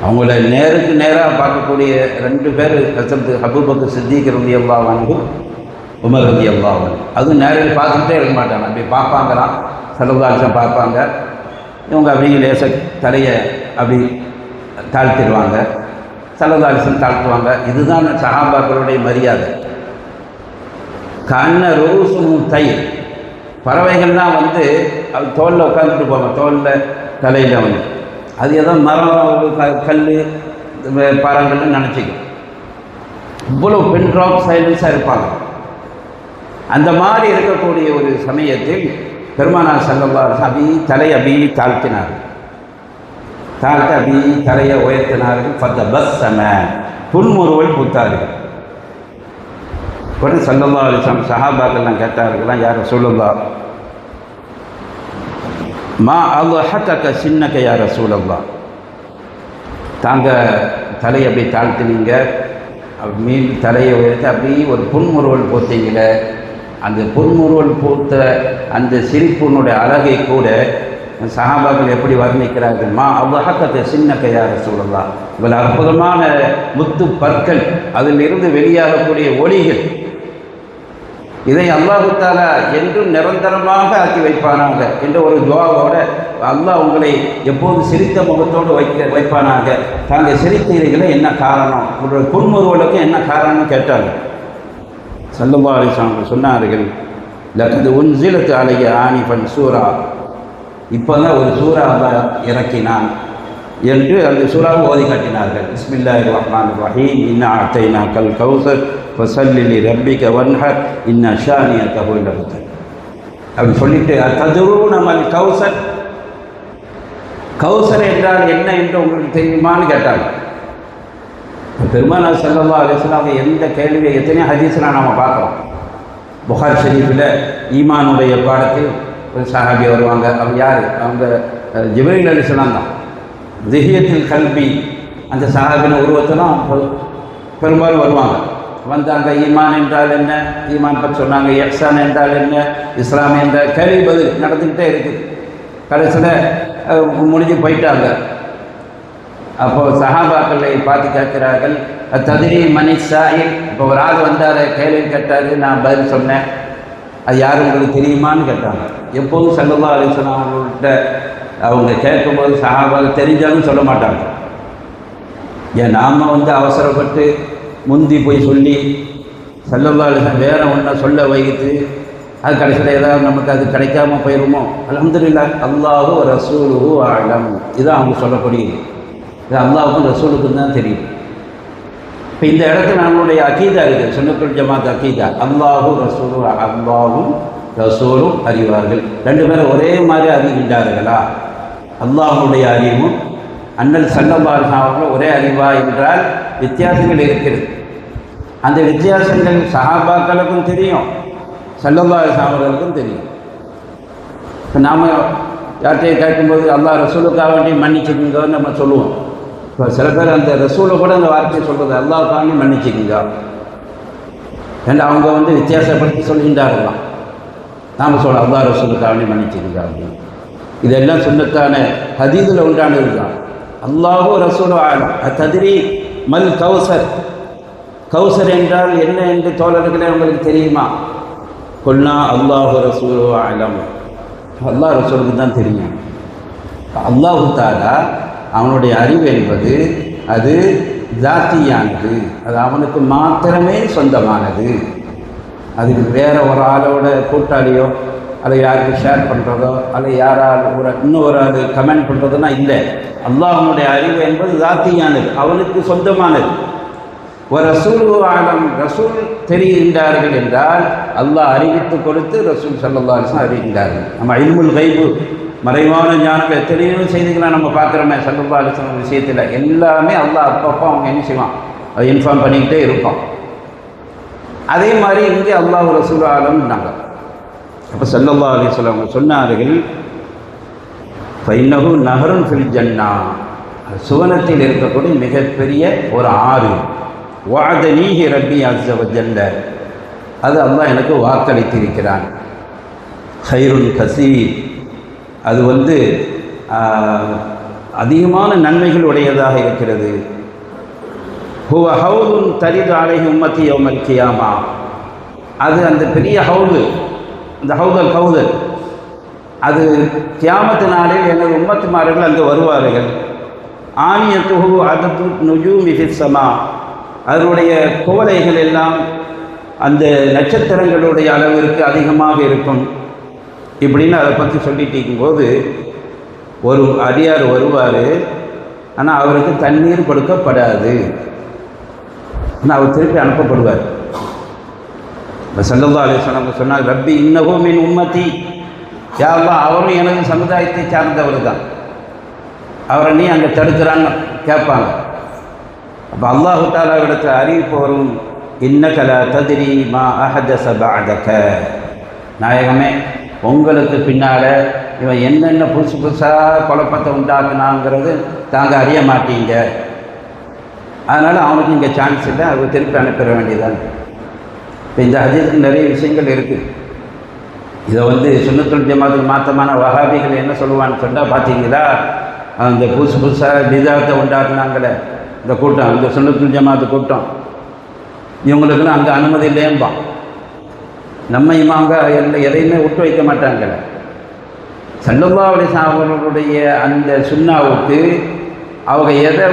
அவங்கள நேருக்கு நேராக பார்க்கக்கூடிய ரெண்டு பேர் ஹஸரத் அபூபக்கர் சித்திக் ரலியல்லாஹு அன்ஹு, உமர் ரலியல்லாஹு அன்ஹு. அதுவும் நேரில் பார்த்துக்கிட்டே இருக்க மாட்டாங்க, அப்படி பார்ப்பாங்களாம். ஸல்லல்லாஹு அலைஹி வஸல்லம் பார்ப்பாங்க, இவங்க அப்படி லேசாக தலையை அப்படி தாழ்த்திடுவாங்க, ஸல்லல்லாஹு அலைஹி வஸல்லம் தாழ்த்துவாங்க. இதுதான் சஹாபாக்களுடைய மரியாதை. கண்ண ரோசுமும் தயிர், பறவைகள்லாம் அது தோலில் உட்காந்துட்டு போவாங்க, தோலில் தலையில் அது ஏதோ மரம் கல் பாறங்கள்னு நினச்சிக்கும். இவ்வளோ பென் ட்ராப் சைலன்ஸாக இருப்பாங்க. அந்த மாதிரி இருக்கக்கூடிய ஒரு சமயத்தில் பெருமானார் ஸல்லல்லாஹு அலைஹி வஸல்லம் தலையை அப்படி தாழ்த்தினார். தலையை உயர்த்தினார்கள். ஃபதபஸ்ஸம, புன்முறுவல் பூத்தார்கள். உடனே ஸல்லல்லாஹு அலைஹி வஸல்லம் சஹாபாக்கள்லாம் கேட்டார்களாம், யா ரசூலல்லாஹ், மா அல்ஹகக சின்னக யா ரசூலல்லாஹ், தாங்க தலையை அப்படி தாழ்த்தினீங்க, மீன் தலையை உயர்த்தி அப்படியே ஒரு புன்முறுவல் போத்தீங்கள, அந்த புன்முறுவல் பூத்த அந்த சிரிப்புனுடைய அழகை கூட சஹாபாக்கள் எப்படி வர்ணிக்கிறார்கள்? அவ்வஹக்கத்தை சின்ன கையார சொல்லலாம், இவ்வளவு அற்புதமான முத்து பற்கள், அதிலிருந்து வெளியாகக்கூடிய ஒளிகள், இதை அல்லாஹு தஆலா என்றும் நிரந்தரமாக ஆக்கி வைப்பானாங்க என்ற ஒரு துஆவோட அல்லாஹ் உங்களை எப்போது சிரித்த முகத்தோடு வைப்பானாங்க. தாங்கள் சிரித்தீர்களே என்ன காரணம், உங்களுடைய புன்முறுவலுக்கு என்ன காரணம்னு கேட்டாங்க. ஸல்லல்லாஹு அலைஹி வஸல்லம் சொன்னார்கள், லகத் உன்ஸிலத் அலைய ஆனிஃபன் சூரா, இப்போ தான் ஒரு சூறா அல்லாஹ் இறக்கினான் என்று அந்த சூறாவை ஓதி காட்டினார்கள். பிஸ்மில்லாஹிர் ரஹ்மானிர் ரஹீம், இன்னா அத்தைனாக்கல் கௌசர் ஃபஸல்லி லிரப்பிக வன்ஹர் இன்ன ஷானியக ஹுவல் அப்தர் அப்படி சொல்லிட்டு, ததுரூன மல் கௌசர், கௌசர் என்றால் என்ன என்று உங்களுக்கு தெரியுமான்னு கேட்டாங்க. பெருமானார் ஸல்லல்லாஹு அலைஹி வஸல்லம் எந்த கேள்வியை எத்தனையோ ஹதீஸ்லாம் நாம் பார்க்குறோம். புகாரி ஷரீஃபில் ஈமானுடைய பாடத்தில் ஒரு சஹாபி வருவாங்க. அவங்க யார்? அவங்க ஜிப்ரீல் அலைஹிஸ்ஸலாம் தான். திஹியத்தில் கல்வி அந்த சஹாபின உருவத்தெல்லாம் பெரும்பாலும் வருவாங்க. வந்தாங்க, ஈமான் என்றால் என்ன, ஈமான் பற்றி சொன்னாங்க. இஹ்சான் என்றால் என்ன, இஸ்லாம் என்ற கேள்வி பதில் நடந்துக்கிட்டே இருக்குது. கடைசியில் முடிஞ்சு போயிட்டாங்க. அப்போது சஹாபாக்களை பார்த்து கேட்கிறார்கள், ததிரி மணி சாயில், இப்போ ஒரு ஆள் வந்தார், கேள்வி கேட்டார், நான் பதில் சொன்னேன், அது யார் உங்களுக்கு தெரியுமான்னு கேட்டாங்க. எப்போதும் ஸல்லல்லாஹு அலைஹி வஸல்லம் அவங்கள்ட்ட அவங்க கேட்கும்போது சஹாபாக்கள் தெரிஞ்சாலும் சொல்ல மாட்டாங்க. ஏன் நாம் அவசரப்பட்டு முந்தி போய் சொல்லி ஸல்லல்லாஹு அலைஹி வஸல்லம் வேறு ஒன்றை சொல்ல வைத்து அது கடைசியில் ஏதாவது நமக்கு அது கிடைக்காம போயிடுமோ. அல்ஹம்துலில்லாஹ், அல்லாஹு ரசூலுஹு அலம், இதுதான் அவங்க சொல்லக்கூடியது. இது அல்லாஹுக்கும் ரசூலுக்கும் தான் தெரியும். இப்போ இந்த இடத்துல நம்மளுடைய அகீதா இருக்குது, சுன்னத்துல் ஜமாத் அகீதா. அல்லாஹு ரசூலு, அல்லாஹும் ரசூலும் அறிவார்கள். ரெண்டு பேரும் ஒரே மாதிரி அறிகின்றார்களா? அல்லாஹுடைய அறிவும் அண்ணல் ஸல்லல்லாஹு அலைஹி வஸல்லம் ஒரே அறிவா என்றால் வித்தியாசங்கள் இருக்கிறது. அந்த வித்தியாசங்கள் சஹாபாக்களுக்கும் தெரியும், ஸல்லல்லாஹு அலைஹி வஸல்லம் அவர்களுக்கும் தெரியும். இப்போ நாம் யார்கிட்டையும் கேட்கும்போது அல்லாஹ் ரசூலுக்காக வேண்டி மன்னிச்சுக்குங்கன்னு நம்ம சொல்லுவோம். இப்போ சில பேர் அந்த ரசூலை கூட அந்த வார்த்தையை சொல்கிறது, அல்லாஹ்க்காக மன்னிச்சுக்குங்க ஏன்னா அவங்க வித்தியாசப்படுத்தி சொல்கின்றார்களாம். நாம் சொல்ல அல்லாஹ் ரசூலுக்காக வேண்டி மன்னிச்சுக்குங்க அப்படின்னு. இதெல்லாம் சுன்னத்தான ஹதீஸில் உண்டானது தான். அல்லாஹு ரசூலு ஆலம், ததிரி மல் கௌசர், கௌசர் என்றால் என்ன என்று தோழர்களே உங்களுக்கு தெரியுமா? கொல்லா அல்லாஹு ரசூலு ஆலம், அல்லாஹ் ரசூலுக்கு தான் தெரியும். அல்லாஹு தஆலா அவனுடைய அறிவு என்பது அது ஜாத்தியானது, அது அவனுக்கு மாத்திரமே சொந்தமானது. அதுக்கு வேறு ஒரு ஆளோட கூட்டாளியோ அதை யாருக்கு ஷேர் பண்ணுறதோ அல்லது யாரால் இன்னொரு ஆள் கமெண்ட் பண்ணுறதுனா இல்லை. அல்லாஹ்வுடைய அறிவு என்பது ஜாத்தியானது, அவனுக்கு சொந்தமானது. ஒரு ரசூல் ஆலம், ரசூல் தெரிகின்றார்கள் என்றால் அல்லாஹ் அறிவித்து கொடுத்து ரசூல் ஸல்லல்லாஹு அலைஹி வஸல்லம் அறிகின்றார்கள். நம்ம இல்முல் கைபு, மறைவான ஞானங்கள் எத்தனையோ செய்திகளை நம்ம பார்க்குறோமே ஸல்லல்லாஹு அலைஹி வஸல்லம் விஷயத்தில். எல்லாமே அல்லாஹ் அப்பப்போ அவங்க என்ன செய்வான், அதை இன்ஃபார்ம் பண்ணிக்கிட்டே இருப்பான். அதே மாதிரி இங்கே அல்லாஹ் ரசூல் ஆலம்னாங்க. அப்போ ஸல்லல்லாஹு அலைஹி வஸல்லம் சொன்னார்கள், ஃபைன்னஹு நஹருன் ஃபில் ஜன்னா, சுவனத்தில் இருக்கக்கூடிய மிகப்பெரிய ஒரு ஆறு. வஅதனீஹி ரப்பி அஸ்ஸ வஜல்ல, அது அல்லாஹ் எனக்கு வாக்களித்திருக்கிறான். ஹைருன் கசீர், அது அதிகமான நன்மைகள் உடையதாக இருக்கிறது. ஹுவ ஹவுதுன் தரிது அலைஹி உம்மத்தி யௌமல் கியாமா, அது அந்த பெரிய ஹவுது, அந்த ஹவுதல் கௌதல், அது கியாமத்து நாளில் எனது உம்மத்துமார்கள் அங்கு வருவார்கள். ஆனியத்துஹு அதது நுஜூமி ஃபிஸ் ஸமா, அதனுடைய குவளைகள் எல்லாம் அந்த நட்சத்திரங்களுடைய அளவிற்கு அதிகமாக இருக்கும். இப்படின்னு அதை பற்றி சொல்லிட்டு இருக்கும்போது ஒரு அடியார் வருவார், ஆனால் அவருக்கு தண்ணீர் கொடுக்கப்படாது, ஆனால் அவர் திருப்பி அனுப்பப்படுவார். ஸல்லல்லாஹு அலைஹி வஸல்லம் சொன்னார், ரப்பி இன்னஹு மின் உம்மத்தி, யா அல்லாஹ் அவரும் எனது சமுதாயத்தை சார்ந்தவர் தான், அவரை நீ அங்கே தடுக்கிறான்னு கேட்பாங்க. அப்போ அல்லாஹு தஆலாவிடத்தில் அறிவிப்பு வரும், இன்னக லா தத்ரி மா அஹதஸ பஅதக, நாயகமே உங்களுக்கு பின்னால் இவன் என்னென்ன புதுசு புதுசாக குழப்பத்தை உண்டாக்குனாங்கிறது தாங்க அறிய மாட்டீங்க. அதனால் அவனுக்கு இங்கே சான்ஸ் இல்லை, அது திருப்பி அனுப்பிட வேண்டியதான். இப்போ இந்த ஹதீஸுக்கு நிறைய விஷயங்கள் இருக்குது. இதை சுன்னத்துல் ஜமாத்துக்கு மாற்றமான வஹாபிகள் என்ன சொல்லுவான்னு சொன்னால், பார்த்தீங்களா அந்த புதுசாக பிதாத்தை உண்டாக்குனாங்களே இந்த கூட்டம், இந்த சுன்னத்துல் ஜமாத்து கூட்டம், இவங்களுக்குலாம் அங்கே அனுமதி இல்லையம்பான். நம்ம இமாங்க எதையுமே விட்டு வைக்க மாட்டாங்களே. ஸல்லல்லாஹு அலைஹி வஸல்லம் அவர்களுடைய அந்த சுன்னாவுக்கு அவங்க எதை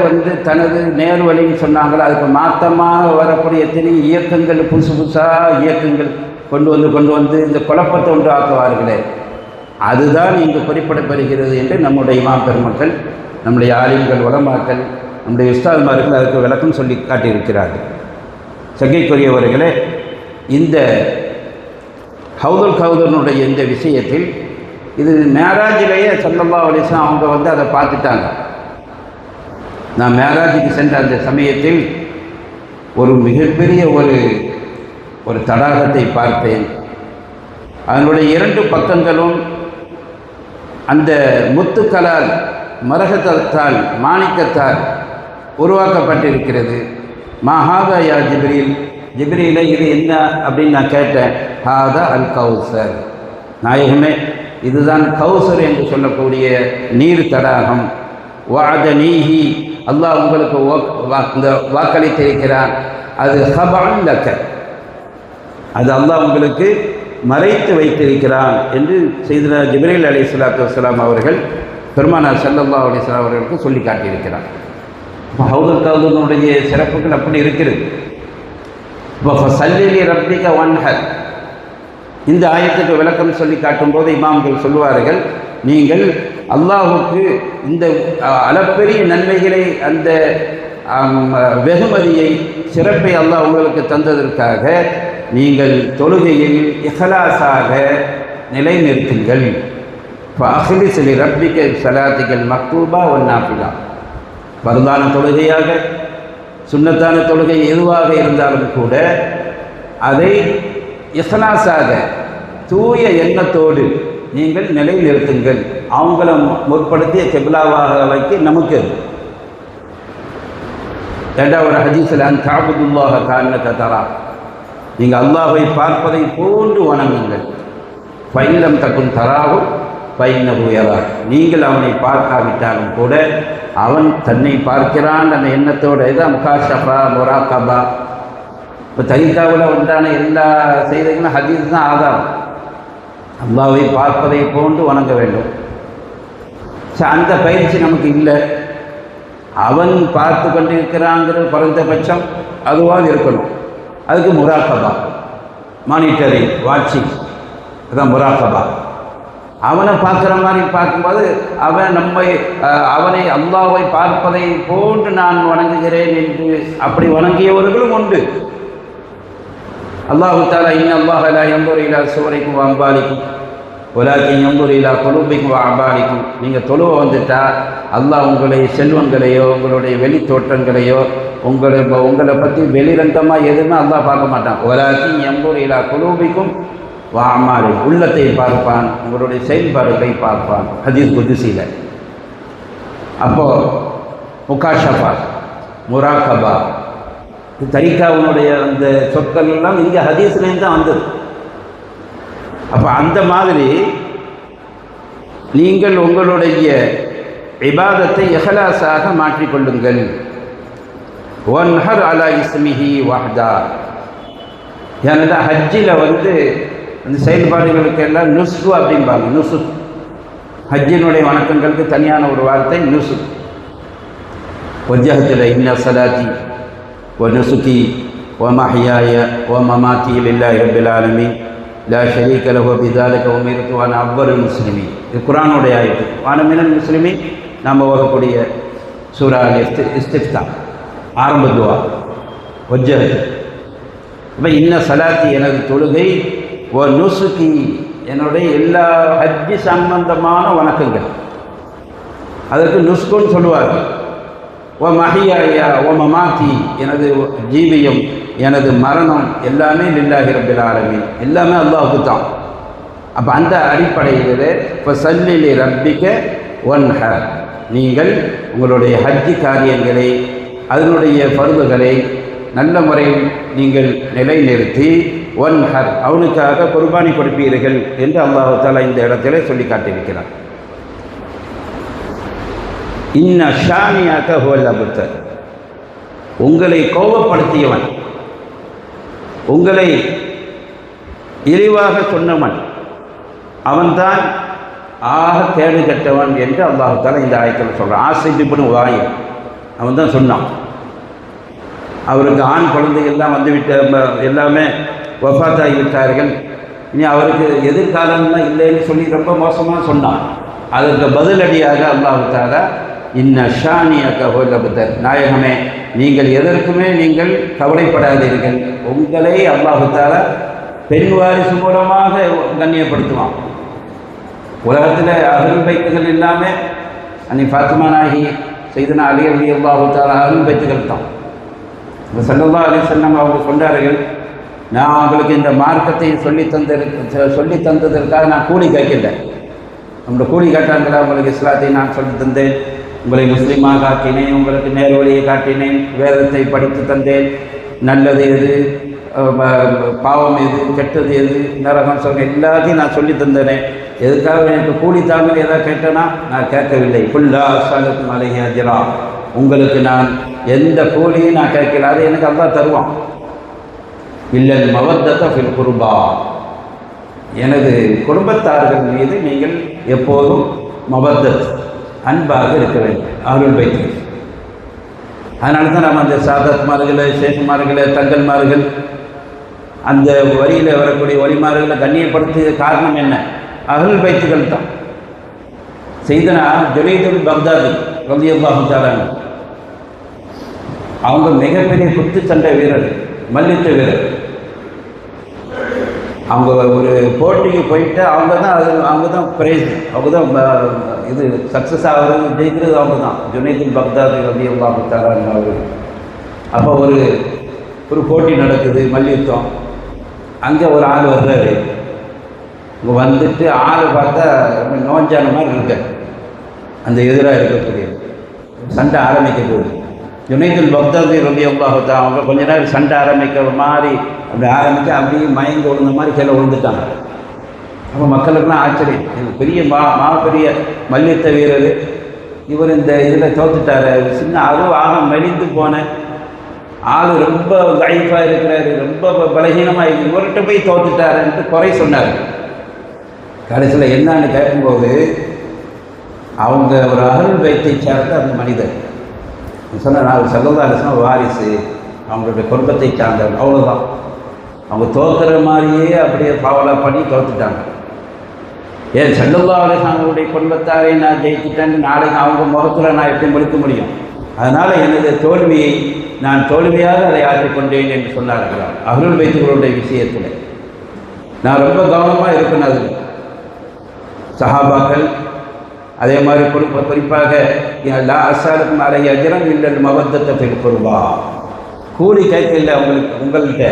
தனது நேர்வழின்னு சொன்னாங்களோ அதுக்கு மாற்றமாக வரக்கூடிய எத்தனை இயக்கங்கள், புதுசாக இயக்கங்கள் கொண்டு வந்து இந்த குழப்பத்தை ஒன்று ஆக்குவார்களே, அதுதான் இங்கு குறிப்பிடப்படுகிறது என்று நம்முடைய இமாம் பெருமக்கள், நம்முடைய ஆலிம்கள், உலமாக்கள், நம்முடைய உஸ்தாத்மார்கள் அதுக்கு விளக்கம் சொல்லி காட்டியிருக்கிறார்கள். சங்கைக்குரியவர்களே, இந்த ஹவுதுல் கௌதனுடைய இந்த விஷயத்தில் இது மேராஜிலேயே ஸல்லல்லாஹு அலைஹி வஸல்லம் அவங்க அதை பார்த்துட்டாங்க. நான் மேராஜுக்கு சென்ற அந்த சமயத்தில் ஒரு மிகப்பெரிய ஒரு தடாகத்தை பார்த்தேன். அதனுடைய 2 பக்கங்களும் அந்த முத்துக்களால், மரகதத்தால், மாணிக்கத்தால் உருவாக்கப்பட்டிருக்கிறது. ஹாதா யா ஜிப்ரீல், ஜிப்ரீலை இது என்ன அப்படின்னு நான் கேட்டேன். ஹாதா அல் கௌசர், நாயகமே இதுதான் கௌசர் என்று சொல்லக்கூடிய நீர் தடாகம். வஅதனீஹி, அல்லாஹ் உங்களுக்கு இந்த வாக்களித்திருக்கிறான். அது ஹபஅன் லக, அது அல்லாஹ் உங்களுக்கு மறைத்து வைத்திருக்கிறான் என்று சையதுனா ஜிப்ரீல் அலைஹிஸ்ஸலாத்து வஸ்ஸலாம் அவர்கள் பெருமானார் ஸல்லல்லாஹு அலைஹி வஸல்லம் அவர்களுக்கு சொல்லி காட்டியிருக்கிறார். இப்போ ஹவுதுல் கௌதனுடைய சிறப்புகள் அப்படி இருக்கிறது. இப்போ ஃபஸல்லி ரப்பிக வன்ஹர், இந்த ஆயத்துக்கு விளக்கம் சொல்லி காட்டும்போது இமாம்கள் சொல்லுவார்கள், நீங்கள் அல்லாஹுக்கு இந்த அளப்பெரிய நன்மைகளை, அந்த வெகுமதியை, சிறப்பை அல்லாஹ் உங்களுக்கு தந்ததற்காக நீங்கள் தொழுகையில் இஹ்லாஸாக நிலைநிறுத்துங்கள். ஃபஅஹ்லிஸ் லி ரப்பிக ஸலாத்திகல் மக்தூபா வன் நாஃபிலா, பரதான தொழுகையாக சுன்னத்தான தொழுகை எதுவாக இருந்தாலும் கூட அதை இஹ்லாஸாக தூய எண்ணத்தோடு நீங்கள் நிலைநிறுத்துங்கள். அவங்கள முற்படுத்திய கிப்லாவாக வைக்க நமக்கு இரண்டாவது ஹதீஸில் அன் தஅபுதுல்லாஹ கஅன்னக தரா, நீங்கள் அல்லாஹ்வை பார்ப்பதை போன்று வணங்குங்கள். ஃபைலம் தகுன் தராஹு ஃபைன்னஹு யராக், நீங்கள் அவனை பார்க்காவிட்டாலும் கூட அவன் தன்னை பார்க்கிறான் அந்த எண்ணத்தோடு. இதான் முகாஷஃபா, முராகபா. இப்போ தரீகாவில் உண்டான எல்லா செய்திகளும் ஹதீஸ் தான் ஆதாரம். அல்லாஹ்வை பார்ப்பதை போன்று வணங்க வேண்டும். அந்த பயிற்சி நமக்கு இல்லை. அவன் பார்த்து கொண்டிருக்கிறாங்கிற குறைந்தபட்சம் அதுவாக இருக்கணும். அதுக்கு முராகபா, மானிட்டரிங், வாட்சிங், அதுதான் முராகபா. அவனை பார்க்குற மாதிரி பார்க்கும்போது அவனை அல்லாஹ்வை பார்ப்பதை போன்று நான் வணங்குகிறேன் என்று அப்படி வணங்கியவர்களும் உண்டு. அல்லாஹு தஆலா இன்னல்லாஹ லா யன்துரு இலா சுவரிக்கும் வ அம்வாலிக்கும் வலாக்கின் யன்துரு இலா குலூபிக்கும் வ அஅமாலிக்கும், நீங்கள் தொழுவ வந்துட்டா அல்லாஹ் உங்களுடைய செல்வங்களையோ உங்களுடைய வெளி தோற்றங்களையோ உங்களை பற்றி வெளிரங்கமாக எதுவுமே அல்லாஹ் பார்க்க மாட்டான். வலாக்கின் யன்துரு இலா குலூபிக்கும் வ அஅமாலிக்கும், உள்ளத்தை பார்ப்பான், உங்களுடைய செயல்பாடுகளை பார்ப்பான். ஹதீஸ் குதுசில. அப்போது முகாஷஃபா, முராகபா, தரீகாவுடைய அந்த சொற்கள் எல்லாம் இங்கே ஹதீஸ்லேருந்து தான் வந்தது. அப்போ அந்த மாதிரி நீங்கள் உங்களுடைய இபாதத்தை இஹ்லாஸாக மாற்றிக்கொள்ளுங்கள். வன்ஹர் அலா இஸ்மிஹி வஹ்தா, ஏன்னா ஹஜ்ஜில் அந்த செயல்பாடுகளுக்கு எல்லாம் நுஸ்கு அப்படிம்பாங்க. நுசு, ஹஜ்ஜினுடைய வணக்கங்களுக்கு தனியான ஒரு வார்த்தை நுசு. வஜ்ஜஹ்து இன்ன ஸலாத்தி வ நுசுகி வ மஹ்யாய வ மமாத்தி லில்லாஹி ரப்பில் ஆலமீன் லா ஷரீக லஹு பிதாலிக உமிர்து வ அன அவ்வலுல் முஸ்லிமீன். இது குர்ஆனுடைய ஆயத்து. வ மினல் முஸ்லிமீன் நாம் ஓதக்கூடிய சூரா இஸ்திஃப்தா, ஆரம்ப துவா. வஜ்ஜஹ்து, இப்போ இன்ன ஸலாத்தி எனது தொழுகை, ஓ நுசுகி என்னுடைய எல்லா ஹஜ்ஜி சம்பந்தமான வணக்கங்கள், அதற்கு நுஸ்குன்னு சொல்லுவார்கள். ஓ மஹியாயா ஓ மமாத்தி, எனது ஜீவியம், எனது மரணம் எல்லாமே லில்லாஹி ரப்பில் ஆலமீன், எல்லாமே அல்லாஹ்வுக்கு தான். அப்போ அந்த அடிப்படையில் இப்போ சல்லிலி ரப்பிக வன்ஹர், நீங்கள் உங்களுடைய ஹஜ்ஜி காரியங்களை அதனுடைய பருவங்களை நல்ல முறையில் நீங்கள் நிலைநிறுத்தி ஒன்ஹர் அவனுக்காக குர்பானி கொடுப்பீர்கள் என்று அல்லாஹ் தஆலா இந்த இடத்திலே சொல்லி காட்டியிருக்கிறார். இன்ன ஷானியக ஹுவல் அப்தர், உங்களை கோபப்படுத்தியவன், உங்களை இழிவாக சொன்னவன் அவன்தான் ஆக கேடு கட்டவன் என்று அல்லாஹ் தஆலா இந்த ஆயத்தில் சொல்கிறான். ஆசிப் இப்னு வாயில் அவன் தான் சொன்னான். அவருக்கு ஆண் குழந்தைகள்லாம் வந்துவிட்ட எல்லாமே வஃபாத்தாகி விட்டார்கள், இனி அவருக்கு எதிர்காலம்லாம் இல்லைன்னு சொல்லி ரொம்ப மோசமாக சொன்னான். அதற்கு பதிலடியாக அல்லாஹ் தஆலா இன்ன ஷானியக ஹுவல் அப்தர், நாயகமே நீங்கள் எதற்குமே நீங்கள் கவலைப்படாதீர்கள், உங்களை அல்லாஹ் தஆலா பெண் வாரிசு மூலமாக கண்ணியப்படுத்துவான். உலகத்தில் அஹ்லுல் பைத்துகள் எல்லாமே அன்னை ஃபாத்திமா நாயகி சையதுனா அலி ரலியல்லாஹு தஆலா அஹ்லுல் பைத்துகள் தான். ஸல்லல்லாஹு அலைஹி வஸல்லம் அவங்க சொன்னார்கள், நான் உங்களுக்கு இந்த மார்க்கத்தை சொல்லி தந்ததற்காக நான் கூலி கேட்கல. நம்மளோட கூலி கேட்டாங்களா, உங்களுக்கு இஸ்லாத்தை நான் சொல்லி தந்தேன், உங்களை முஸ்லீமாக காட்டினேன், உங்களுக்கு நேர்வழியை காட்டினேன், வேதத்தை படித்து தந்தேன், நல்லது எது பாவம் எது கெட்டது எது நரகம் சொன்ன எல்லாத்தையும் நான் சொல்லி தந்தேனே, எதுக்காக எனக்கு கூலி தாங்கள் எதாவது கேட்டேன்னா நான் கேட்கவில்லை. ஃபுல்லா அஸ்ஸலாத்தும் அலைஹி அஜ்ரா, உங்களுக்கு நான் எந்த கூலியும் நான் கேட்கல, அதை எனக்கு அல்லாஹ் தருவான். இல்லல் மவத்தத ஃபில் குர்பா, எனது குடும்பத்தார்கள் மீது நீங்கள் எப்போதும் மவத்தத் அன்பாக இருக்க வேண்டும் அஹ்லுல் பைத். அதனால தான் நம்ம அந்த சாதத்மார்களை ஷேகுமார்களை தங்கல்மார்கள் அந்த வரியில் வரக்கூடிய வழிமார்களை கண்ணியப்படுத்திய காரணம் என்ன? அஹ்லுல் பைத்துகள் தான். சையதுனா ஜுனைதுல் பக்தாதி ரலியல்லாஹு தஆலா அவங்க மிகப்பெரிய குத்துச்சண்டை வீரர், மல்யுத்த வீரர். அவங்க ஒரு போட்டிக்கு போயிட்டு அவங்க தான் ப்ரைஸ், அவங்க தான் இது சக்ஸஸ் ஆகிறது, ஜெயிக்கிறது அவங்க தான். ஜுனைதுல் பக்தாதி ரலியல்லாஹு தஆலா அவர். அப்போ ஒரு போட்டி நடக்குது மல்யுத்தம். அங்கே ஒரு ஆள் வர்றாரு, இங்கே வந்துட்டு ஆள் பார்த்தா நோஞ்சான மாதிரி இருக்க, அந்த எதிராக இருக்கக்கூடிய சண்டை ஆரம்பிக்க போகுது. ஜுனைதுல் பக்தாதி ரலியல்லாஹு தஆலா அவங்க கொஞ்ச நேரம் சண்டை ஆரம்பிக்கிற மாதிரி அப்படி அப்படியே மயங்க விழுந்த மாதிரி கீழே விழுந்துட்டாங்க. அப்போ மக்களுக்கெல்லாம் ஆச்சரியம், இது பெரிய பெரிய மல்யுத்த வீரர், இவர் இந்த இதில் தோத்துட்டார், சின்ன ஆக மெலிந்து போன ஆள், ரொம்ப லைஃபாக இருக்கிறாரு, ரொம்ப பலகீனமாக இவர்கிட்ட போய் தோத்துட்டாருன்ட்டு குறை சொன்னார். கடைசியில் என்னன்னு கேட்கும்போது அவங்க ஒரு அஹ்லுல் பைத்தை சார்ந்த அந்த மனிதர் சொன்னார், நான் ஸல்லல்லாஹு அலைஹி வஸல்லம் வாரிசு, அவங்களுடைய குடும்பத்தை சார்ந்தவர், அவ்வளோதான். அவங்க தோற்றுற மாதிரியே அப்படியே பாவலாக பண்ணி தோத்துட்டாங்க. ஏன் ஸல்லல்லாஹு அலைஹி வஸல்லம் அவங்களுடைய குடும்பத்தாரை நான் ஜெயிச்சுட்டேன்னு நாளைக்கு அவங்க முகத்தில் நான் எப்படி முடிக்க முடியும்? அதனால் எனது தோல்வியை நான் தோல்வியாக அதை ஆற்றிக்கொண்டேன் என்று சொன்னார்கள். அஹ்லுல் பைத்துகளுடைய விஷயத்தில் நான் ரொம்ப கவனமாக இருக்கணும். அதில் சஹாபாக்கள் அதே மாதிரி குறிப்பாக லா அஸ்ஸலாத்தும் அலைஹி அஜ்ரன் இல்லல் மவத்தத ஃபில் குர்பா, கூலி கேட்கல உங்கள்கிட்ட,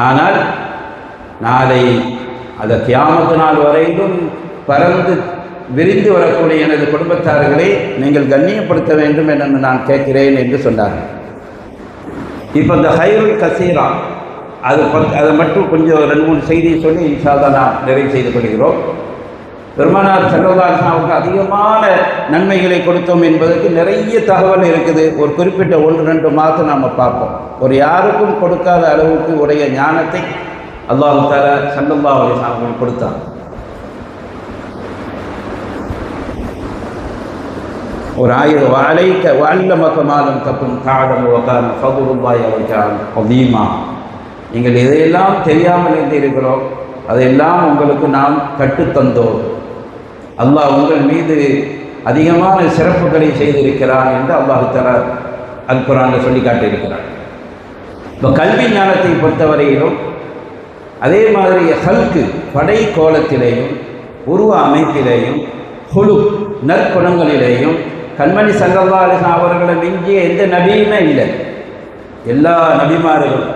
ஆனால் நாளை அந்த கியாமத்து நாள் வரையிலும் பறந்து விரிந்து வரக்கூடிய எனது குடும்பத்தார்களை நீங்கள் கண்ணியப்படுத்த வேண்டும் என்று நான் கேட்கிறேன் என்று சொன்னார்கள். இப்போ இந்த ஹைருல் கசீரா அதை மட்டும் கொஞ்சம் 2-3 செய்தியை சொல்லி இன்ஷா அல்லாஹ் நாம் நிறைவு செய்து கொள்கிறோம். பெருமானார் ஸல்லல்லாஹு அலைஹி வஸல்லம் அதிகமான நன்மைகளை கொடுத்தோம் என்பதற்கு நிறைய தகவல் இருக்குது. ஒரு குறிப்பிட்ட 1-2 மாதம் நாம் பார்ப்போம். ஒரு யாருக்கும் கொடுக்காத அளவுக்கு உடைய ஞானத்தை அல்லாஹ் தஆலா ஸல்லல்லாஹு அலைஹி வஸல்லம் கொடுத்தார். ஒரு ஆயிரம் வலைக்க வல்லமக மாலம் தப்பும் தாடம் வகான ஃபதுலுல்லாஹி அலைஹி அஸீமா, நீங்கள் எதையெல்லாம் தெரியாமல் இருந்தீர்களோ அதையெல்லாம் உங்களுக்கு நாம் கற்றுத்தந்தோம். அல்லாஹ் உங்கள் மீது அதிகமான சிறப்புகளை செய்திருக்கிறான் என்று அல்லாஹ் தஆலா அல் குர்ஆனில் சொல்லி காட்டியிருக்கிறார். இப்போ கல்வி ஞானத்தை பொறுத்தவரையிலும் அதே மாதிரி ஹல்கு படை கோலத்திலேயும் உருவ அமைப்பிலேயும் குழு நற்குணங்களிலேயும் கண்மணி ஸல்லல்லாஹு அலைஹி வஸல்லம் அவர்களை மிஞ்சிய எந்த நபியுமே இல்லை. எல்லா நபிமார்களும்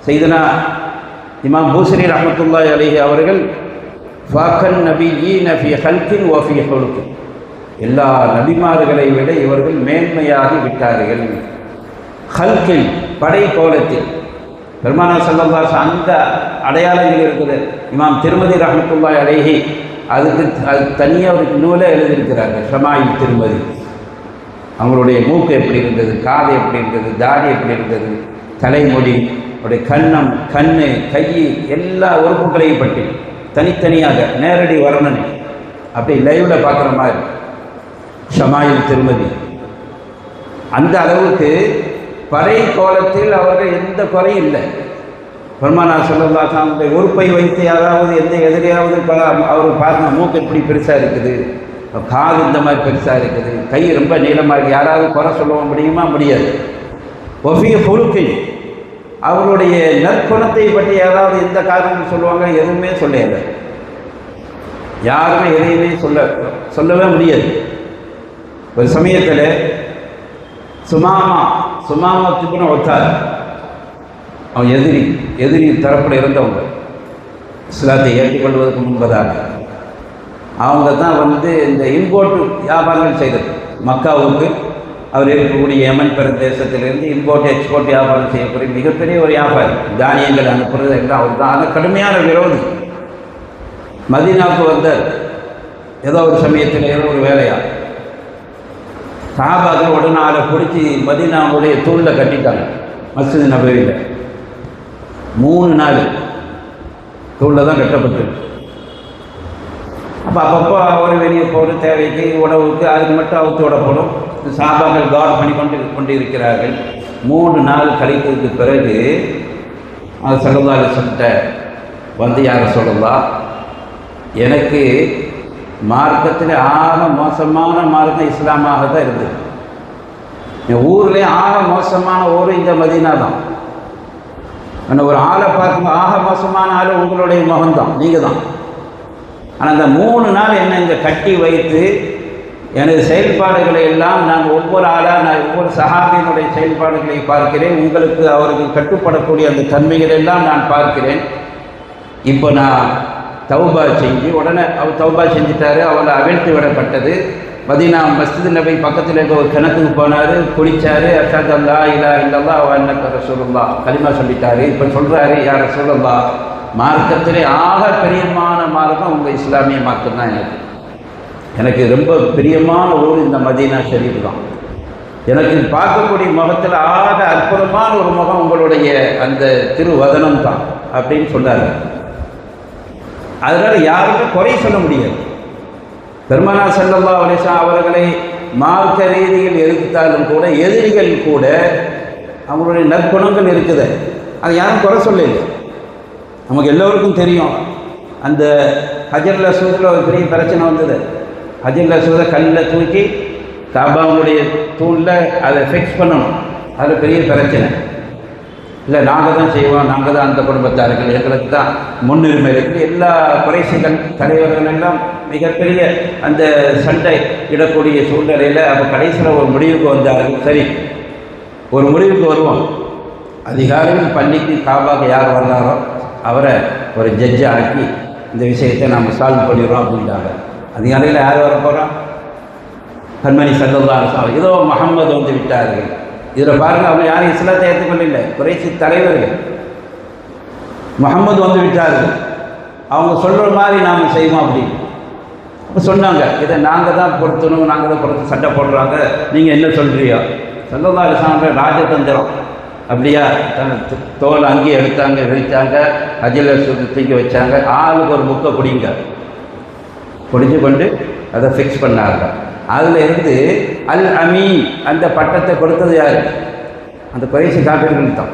சையதுனா இமாம் பூசரி ரஹ்மத்துல்லாஹி அலைஹி அவர்கள் ஃபாக்கன் நபியீன ஃபீ ஹல்கின் வ ஃபீ ஹுலுக், எல்லா நபிமார்களை விட இவர்கள் மேன்மையாகி விட்டார்கள். ஹல்கில் படை கோலத்தில் பெருமானார் ஸல்லல்லாஹு அலைஹி வஸல்லம் அந்த அடையாளங்கள் இருக்குது. இமாம் திருமதி ரஹ்மத்துல்லாஹி அலைஹி அதுக்கு தனியாக ஒரு நூலை எழுதியிருக்கிறார்கள். ஷமாயில் திருமதி. அவங்களுடைய மூக்கு எப்படி இருந்தது, காது எப்படி இருந்தது, தாடி எப்படி இருந்தது, தலைமுடி, அவருடைய கண்ணம், கண்ணு, கை, எல்லா உறுப்புகளையும் பற்றி தனித்தனியாக நேரடி வர்ணனை அப்படி லைவில் பார்க்குற மாதிரி ஷமாயில் திருமதி. அந்த அளவுக்கு படை கோலத்தில் அவர்கள் எந்த குறையும் இல்லை. பெருமானார் ஸல்லல்லாஹு அலைஹி வஸல்லம் உறுப்பை வைத்து யாராவது எந்த எதிரியாவது அவர் பார்க்கணும், மூக்கு எப்படி பெருசாக இருக்குது, காது இந்த மாதிரி பெருசாக இருக்குது, கை ரொம்ப நீளமாக, யாராவது குறை சொல்ல முடியுமா? முடியாது. ஒஃபிய பொறுக்கை அவருடைய நற்குணத்தை பற்றி யாராவது எந்த காரணம் சொல்லுவாங்க? எதுவுமே சொல்லல. யாருமே எதையுமே சொல்லவே முடியாது. ஒரு சமயத்தில் சுமாமா திபுன ஒத்தார், அவன் எதிரி தரப்பில் இருந்தவங்க, இஸ்லாத்தை ஏற்றுக்கொள்வதற்கு முன்பதாக அவங்க தான் இந்த இம்போர்ட் வியாபாரங்கள் செய்தது. மக்காவுக்கு அவர் இருக்கக்கூடிய யமன் பிரதேசத்திலிருந்து இம்போர்ட் எக்ஸ்போர்ட் வியாபாரம் செய்யக்கூடிய மிகப்பெரிய ஒரு வியாபாரி. தானியங்கள் அனுப்புறது எல்லாம் அவர் தான். ஆனால் கடுமையான விரோதி. மதீனாவுக்கு வந்தார். ஏதோ ஒரு சமயத்தில் ஏதோ ஒரு வேலையா சஹாபாக்கள் உடனே அதை பிடிச்சி மதீனாவுடைய தூணில் கட்டிட்டாங்க. மஸ்ஜித் நபவியில் 3 நாள் தூணில் தான் கட்டப்பட்டிருக்கு. அப்பப்போ அவர் வெளியே போகிற தேவைக்கு, உணவுக்கு, அதுக்கு மட்டும் அவுத்து விடப்படும். சஹாபாக்கள் கார்ட் பண்ணி கொண்டு இருக்கிறார்கள். 3 நாள் கழித்ததுக்கு பிறகு அது ஸல்லல்லாஹு அலைஹி வஸல்லம் யார சொல்லலாம், எனக்கு மார்க்கத்தில் ஆக மோசமான மார்க்கம் இஸ்லாமாக தான் இருந்தது. என் ஊர்லேயே ஆக மோசமான ஊர் இந்த மதீனா தான். ஆனால் ஒரு ஆளை பார்க்கும்போது ஆக மோசமான ஆள் உங்களுடைய முகம்தான், நீங்கள் தான். ஆனால் அந்த 3 நாள் என்னை இங்கே கட்டி வைத்து எனது செயல்பாடுகளை எல்லாம் நான் ஒவ்வொரு ஒவ்வொரு சஹாபியினுடைய செயல்பாடுகளை பார்க்கிறேன். உங்களுக்கு அவருக்கு கட்டுப்படக்கூடிய அந்த தன்மைகள் எல்லாம் நான் பார்க்கிறேன். இப்போ நான் தௌபா செஞ்சு உடனே அவர் தௌபா செஞ்சுட்டாரு. அவரை அவிழ்த்து விடப்பட்டது. மதீனா மஸ்ஜித் நபி பக்கத்தில் இருக்க ஒரு கிணத்துக்கு போனார், குளித்தார். அஷ்ஹது அல்லா இலாஹ இல்லல்லாஹ் வ அன்னக ரசூலுல்லாஹ் கலிமா சொல்லிட்டாரு. இப்போ சொல்கிறாரு, யா ரசூலுல்லாஹ், மார்க்கத்திலே ஆக பிரியமான மார்க்கம் உங்கள் இஸ்லாமிய மார்க்கம் தான். எனக்கு ரொம்ப பிரியமான ஊர் இந்த மதீனா ஷரீஃப் தான். எனக்கு பார்க்கக்கூடிய முகத்தில் ஆக அற்புதமான ஒரு முகம் உங்களுடைய அந்த திருவதனம் தான் அப்படின்னு சொன்னார். அதனால் யாருமே குறை சொல்ல முடியாது. பெருமானார் ஸல்லல்லாஹு அலைஹி வஸல்லம் அவர்களை மார்க்க ரீதியில் எதிர்த்தாலும் கூட எதிரிகள் கூட அவங்களுடைய நற்குணங்கள் இருக்குது. அதை யாரும் குறை சொல்லலை. நமக்கு எல்லோருக்கும் தெரியும், அந்த ஹஜர் அஸ்வதில் ஒரு பெரிய பிரச்சனை வந்தது. ஹஜர் அஸ்வதை கல்லில் தூக்கி காபாவுடைய தூணில் அதை ஃபிக்ஸ் பண்ணணும். அது பெரிய பிரச்சனை. இல்லை, நாங்கள் தான் செய்வோம், நாங்கள் தான் அந்த குடும்பத்தார்கள், எங்களுக்கு தான் முன்னுரிமை இருக்குது. எல்லா குறைசிகள் தலைவர்கள் எல்லாம் மிகப்பெரிய அந்த சண்டை இடக்கூடிய சூழ்நிலையில் அப்போ கடைசியில் ஒரு முடிவுக்கு வந்தார்கள். சரி, ஒரு முடிவுக்கு வருவோம். அதிகாரிகள் பள்ளிக்கு காபாக யார் வர்றாரோ அவரை ஒரு ஜட்ஜை ஆக்கி இந்த விஷயத்தை நாம் சால்வ் பண்ணிடுறோம் அப்படின்ட்டாங்க. அதிகாரியில் யார் வர போகிறோம்? கண்மணி ஸல்லல்லாஹு அலைஹி வஸல்லம். இதோ முஹம்மது விட்டார்கள். இதில் பாருங்கள், அவங்க யாரும் இஸ்லாத்தை ஏற்றுக்கொள்ளல. குறைசி தலைவர்கள் முஹம்மது விட்டார்கள். அவங்க சொல்கிற மாதிரி நாம் செய்வோம் அப்படின்னு. அப்போ சொன்னாங்க, இதை நாங்கள் தான் பொருத்தணும், நாங்கள் தான் பொறுத்து சட்டை போடுறாங்க, நீங்கள் என்ன சொல்கிறியோ? ஸல்லல்லாஹு அலைஹி வஸல்லம் ராஜதந்திரம் அப்படியா? தோல் அங்கேயே எடுத்தாங்க, விரித்தாங்க, அஜில தூக்கி வச்சாங்க. ஆளுக்கு ஒரு புக்கை பிடிச்சு கொண்டு அதை ஃபிக்ஸ் பண்ணாங்க. அதில் இருந்து அல் அமீன் அந்த பட்டத்தை கொடுத்தது யார்? அந்த குறைசி காப்பீர்கள் தான்.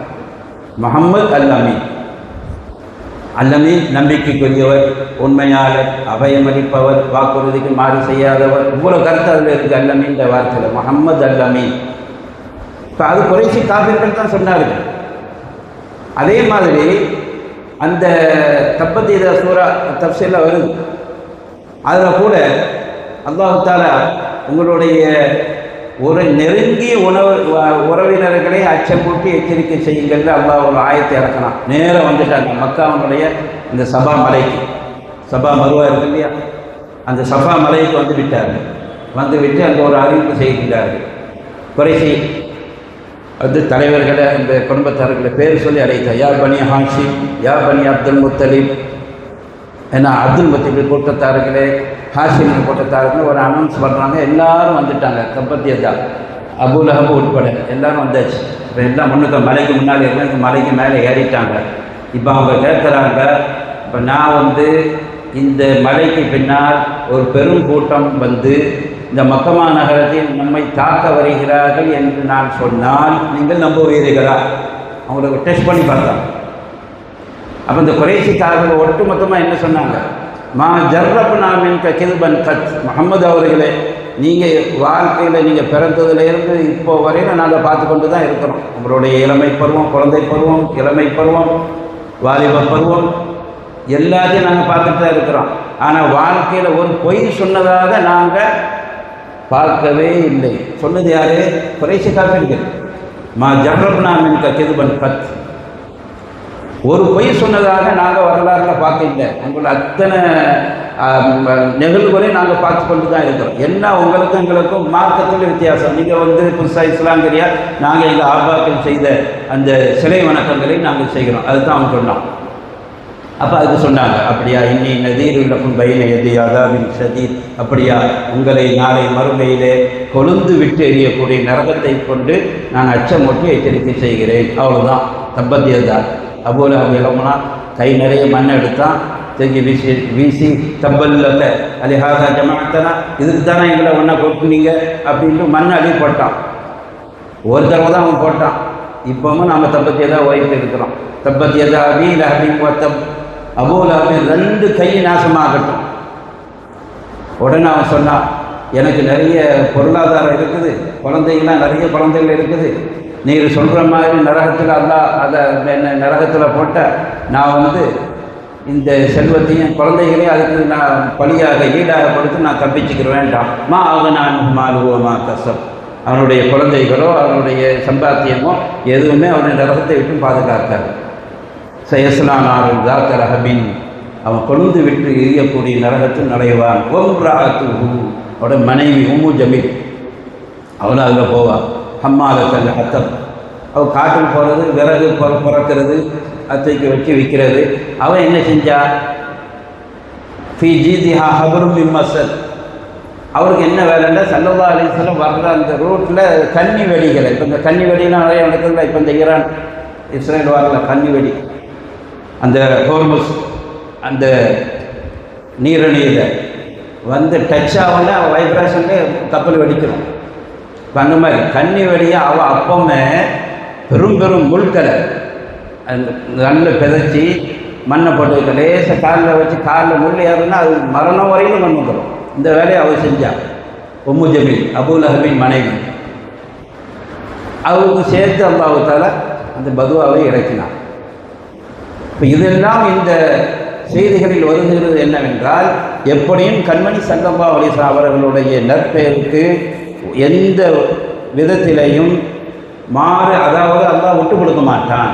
முஹம்மது அல் அமீன். அல் அமீன் நம்பிக்கைக்குரியவர், உண்மையாளர், அபயமளிப்பவர், வாக்குறுதிக்கு மாறி செய்யாதவர். இவ்வளோ கருத்து அதில் இருக்குது அல் அமீன் வார்த்தையில். முஹம்மது அல் அமீன். இப்போ அது குறைசி காப்பீர்கள் தான் சொன்னார்கள். அதே மாதிரி அந்த தப்பத்தீத சூரா தஃப்சீரில் வருது. அதில் கூட அல்லாஹ் தஆலா உங்களுடைய ஒரு நெருங்கிய உறவினர்களை அச்சமூட்டி எச்சரிக்கை செய்யுங்கள் அல்லாஹ் ஒரு ஆயத்தை இறக்கலாம். நேராக வந்துட்டாங்க மக்காவுடைய இந்த சபா மலைக்கு. சபா மருவா இருக்கு இல்லையா, அந்த சபா மலைக்கு விட்டார்கள். விட்டு அங்கே ஒரு அறிவிப்பு செய்கின்றார்கள். குறைசி அது தலைவர்களை அந்த குடும்பத்தார்களை பேர் சொல்லி அழைத்தார். யா பனி ஹாஷிம், யா பனி அப்துல் முத்தலிப், ஏன்னா அப்துல் முத்தலிப் கூட்டத்தார்களே, ஹாஷிம் கூட்டத்தார்கள் ஒரு அனௌன்ஸ் பண்ணுறாங்க. எல்லாரும் வந்துட்டாங்க. தப்பத்தியதா அபூ லஹப் உட்பட எல்லாரும் வந்தாச்சு. இப்போ எல்லாம் முன்னுக்கு மலைக்கு முன்னாடி இருக்க மலைக்கு மேலே ஏறிட்டாங்க. இப்போ அவங்க கேட்குறாங்க, இப்போ நான் இந்த மலைக்கு பின்னால் ஒரு பெரும் கூட்டம் இந்த மக்கமா நகரத்தில் நம்மை தாக்க வருகிறார்கள் என்று நான் சொன்னால் நீங்கள் நம்புவீர்களா? அவங்களுக்கு டெஸ்ட் பண்ணி பார்த்தாங்க. அப்போ இந்த குறைசிக்காரர்கள் ஒட்டுமொத்தமாக என்ன சொன்னாங்க? மா ஜர்ரப் நாமின் கில்பன் கத், முகமது அவர்களே, நீங்கள் வாழ்க்கையில் நீங்கள் பிறந்ததுலேருந்து இப்போ வரையும் நாங்கள் பார்த்து கொண்டு தான் இருக்கிறோம். உங்களுடைய இளமை பருவம், குழந்தை பருவம், இளமை பருவம், வாலிப பருவம் எல்லாத்தையும் நாங்கள் பார்த்துட்டு தான் இருக்கிறோம். ஆனால் வாழ்க்கையில் ஒரு பொய் சொன்னதாக நாங்கள் பார்க்கவே இல்லை. சொன்னது யாரு? குறைசி காப்பீர்கள். மா ஜர்ரப்னா மின்க கிதுபன் கத், ஒரு பொய் சொன்னதாக நாங்கள் வரலாறுல பார்க்க இல்லை. உங்களை அத்தனை நிகழ்வுகளையும் நாங்கள் பார்த்து கொண்டு தான் இருக்கிறோம். என்ன உங்களுக்கும் எங்களுக்கும் மார்க்கத்தில் வித்தியாசம். நீங்கள் புதுசாக இஸ்லாங்கரியா, நாங்கள் எங்கள் ஆபாக்கள் செய்த அந்த சிலை வணக்கங்களை நாங்கள் செய்கிறோம். அதுதான் அவங்க சொன்னோம். அப்போ அதுக்கு சொன்னாங்க, அப்படியா இன்னி நதீருள்ளக்கும் பைன எதி அதாபின் ஷதீத், அப்படியா உங்களை நாளை மறுமையிலே கொழுந்து விட்டு எறியக்கூடிய நரகத்தை கொண்டு நான் அச்சமூட்டி எச்சரிக்கை செய்கிறேன். அவ்வளோதான். தப்பத்தியதா அபூ லஹப் இளமுனா கை நிறைய மண் எடுத்தான், தூக்கி வீசி தப்பல்ல அலிஹாதா ஜமாத்தனா, இதுக்கு தானே எங்களை ஒன்றா கொடுக்குனீங்க அப்படின்ட்டு மண் அள்ளி போட்டான். ஒரு தடவை தான் அவன் போட்டான். இப்போவும் நாம் தப்பத்தியதா ஓய்ட்டு இருக்கிறோம். தப்பத்தியதா அபீ லஹபின் வத்தப், அபூ லஹப் 2 கை நாசமாகட்டும். உடனே அவன் சொன்னான், எனக்கு நிறைய பொருளாதாரம் இருக்குது, குழந்தைங்களாம் நிறைய குழந்தைகள் இருக்குது, நீர் சொல்கிற மாதிரி நரகத்தில் அதை நரகத்தில் போட்ட நான் இந்த செல்வத்தையும் குழந்தைகளையும் அதுக்கு நான் பலியாக ஈடாக கொடுத்து நான் தப்பிச்சுக்கிற வேண்டாம். மா ஆக நான் மாலுவோமா கசப், அவனுடைய குழந்தைகளோ அவனுடைய சம்பாத்தியமோ எதுவுமே அவனுடைய நரகத்தை விட்டு பாதுகாக்காது. சயஸ்லானாரும் தாத்த ரஹபின், அவன் கொழுந்து விட்டு எரியக்கூடிய நரகத்தில் நுழைவான். ஒம்ராத்துஹு, அவனோட மனைவி உம்மு ஜமீல், அவனும் அதில் போவான். ஹம்மாலத்தல் ஹத்தப், அவள் காட்டில் போகிறது, விறகு பிறக்கிறது, அத்தைக்கு வச்சு விற்கிறது. அவன் என்ன செஞ்சா? ஃபி ஜீதிஹா ஹபரும் மின் மஸத், அவருக்கு என்ன வேலைன்னா ஸல்லல்லாஹு அலைஹி வஸல்லம் வர்ற அந்த ரூட்டில் கன்னி வெடிகளை, இப்போ இந்த கன்னி வெடிலாம் நிறைய நடக்குதுல, இப்போ இந்த ஈரான் இஸ்ரேல் வரல கன்னி வெடி, அந்த ஹோர்முஸ் அந்த நீரணியில் டச் ஆகல வைப்ரேஷன்லேயே கப்பல் வெடிக்கிறோம். இப்போ அந்த மாதிரி கன்னி வெடியை அவள் அப்பமே பெரும் பெரும் முள்களை நல்ல பிதைச்சி மண்ணை போட்டு லேசாக காலில் வச்சு காலில் முள் ஏறுனா அது மரணம் வரையிலும் மண் வந்துடும். இந்த வேலையை அவள் செஞ்சாள். உம்மு ஜமீல் அபூ லஹபின் மனைவி. அவருக்கு சேர்த்து அல்லாஹ்வுத்தால அந்த பதுவாவை இறக்கினார். இப்போ இதெல்லாம் இந்த செய்திகளில் வருகிறது என்னவென்றால், எப்படியும் கண்மணி ஸல்லல்லாஹு அலைஹி வஸல்லம் அவர்களுடைய நற்பெயருக்கு எந்த விதத்திலையும் அதாவது அல்லாஹ் விட்டு கொடுக்க மாட்டான்.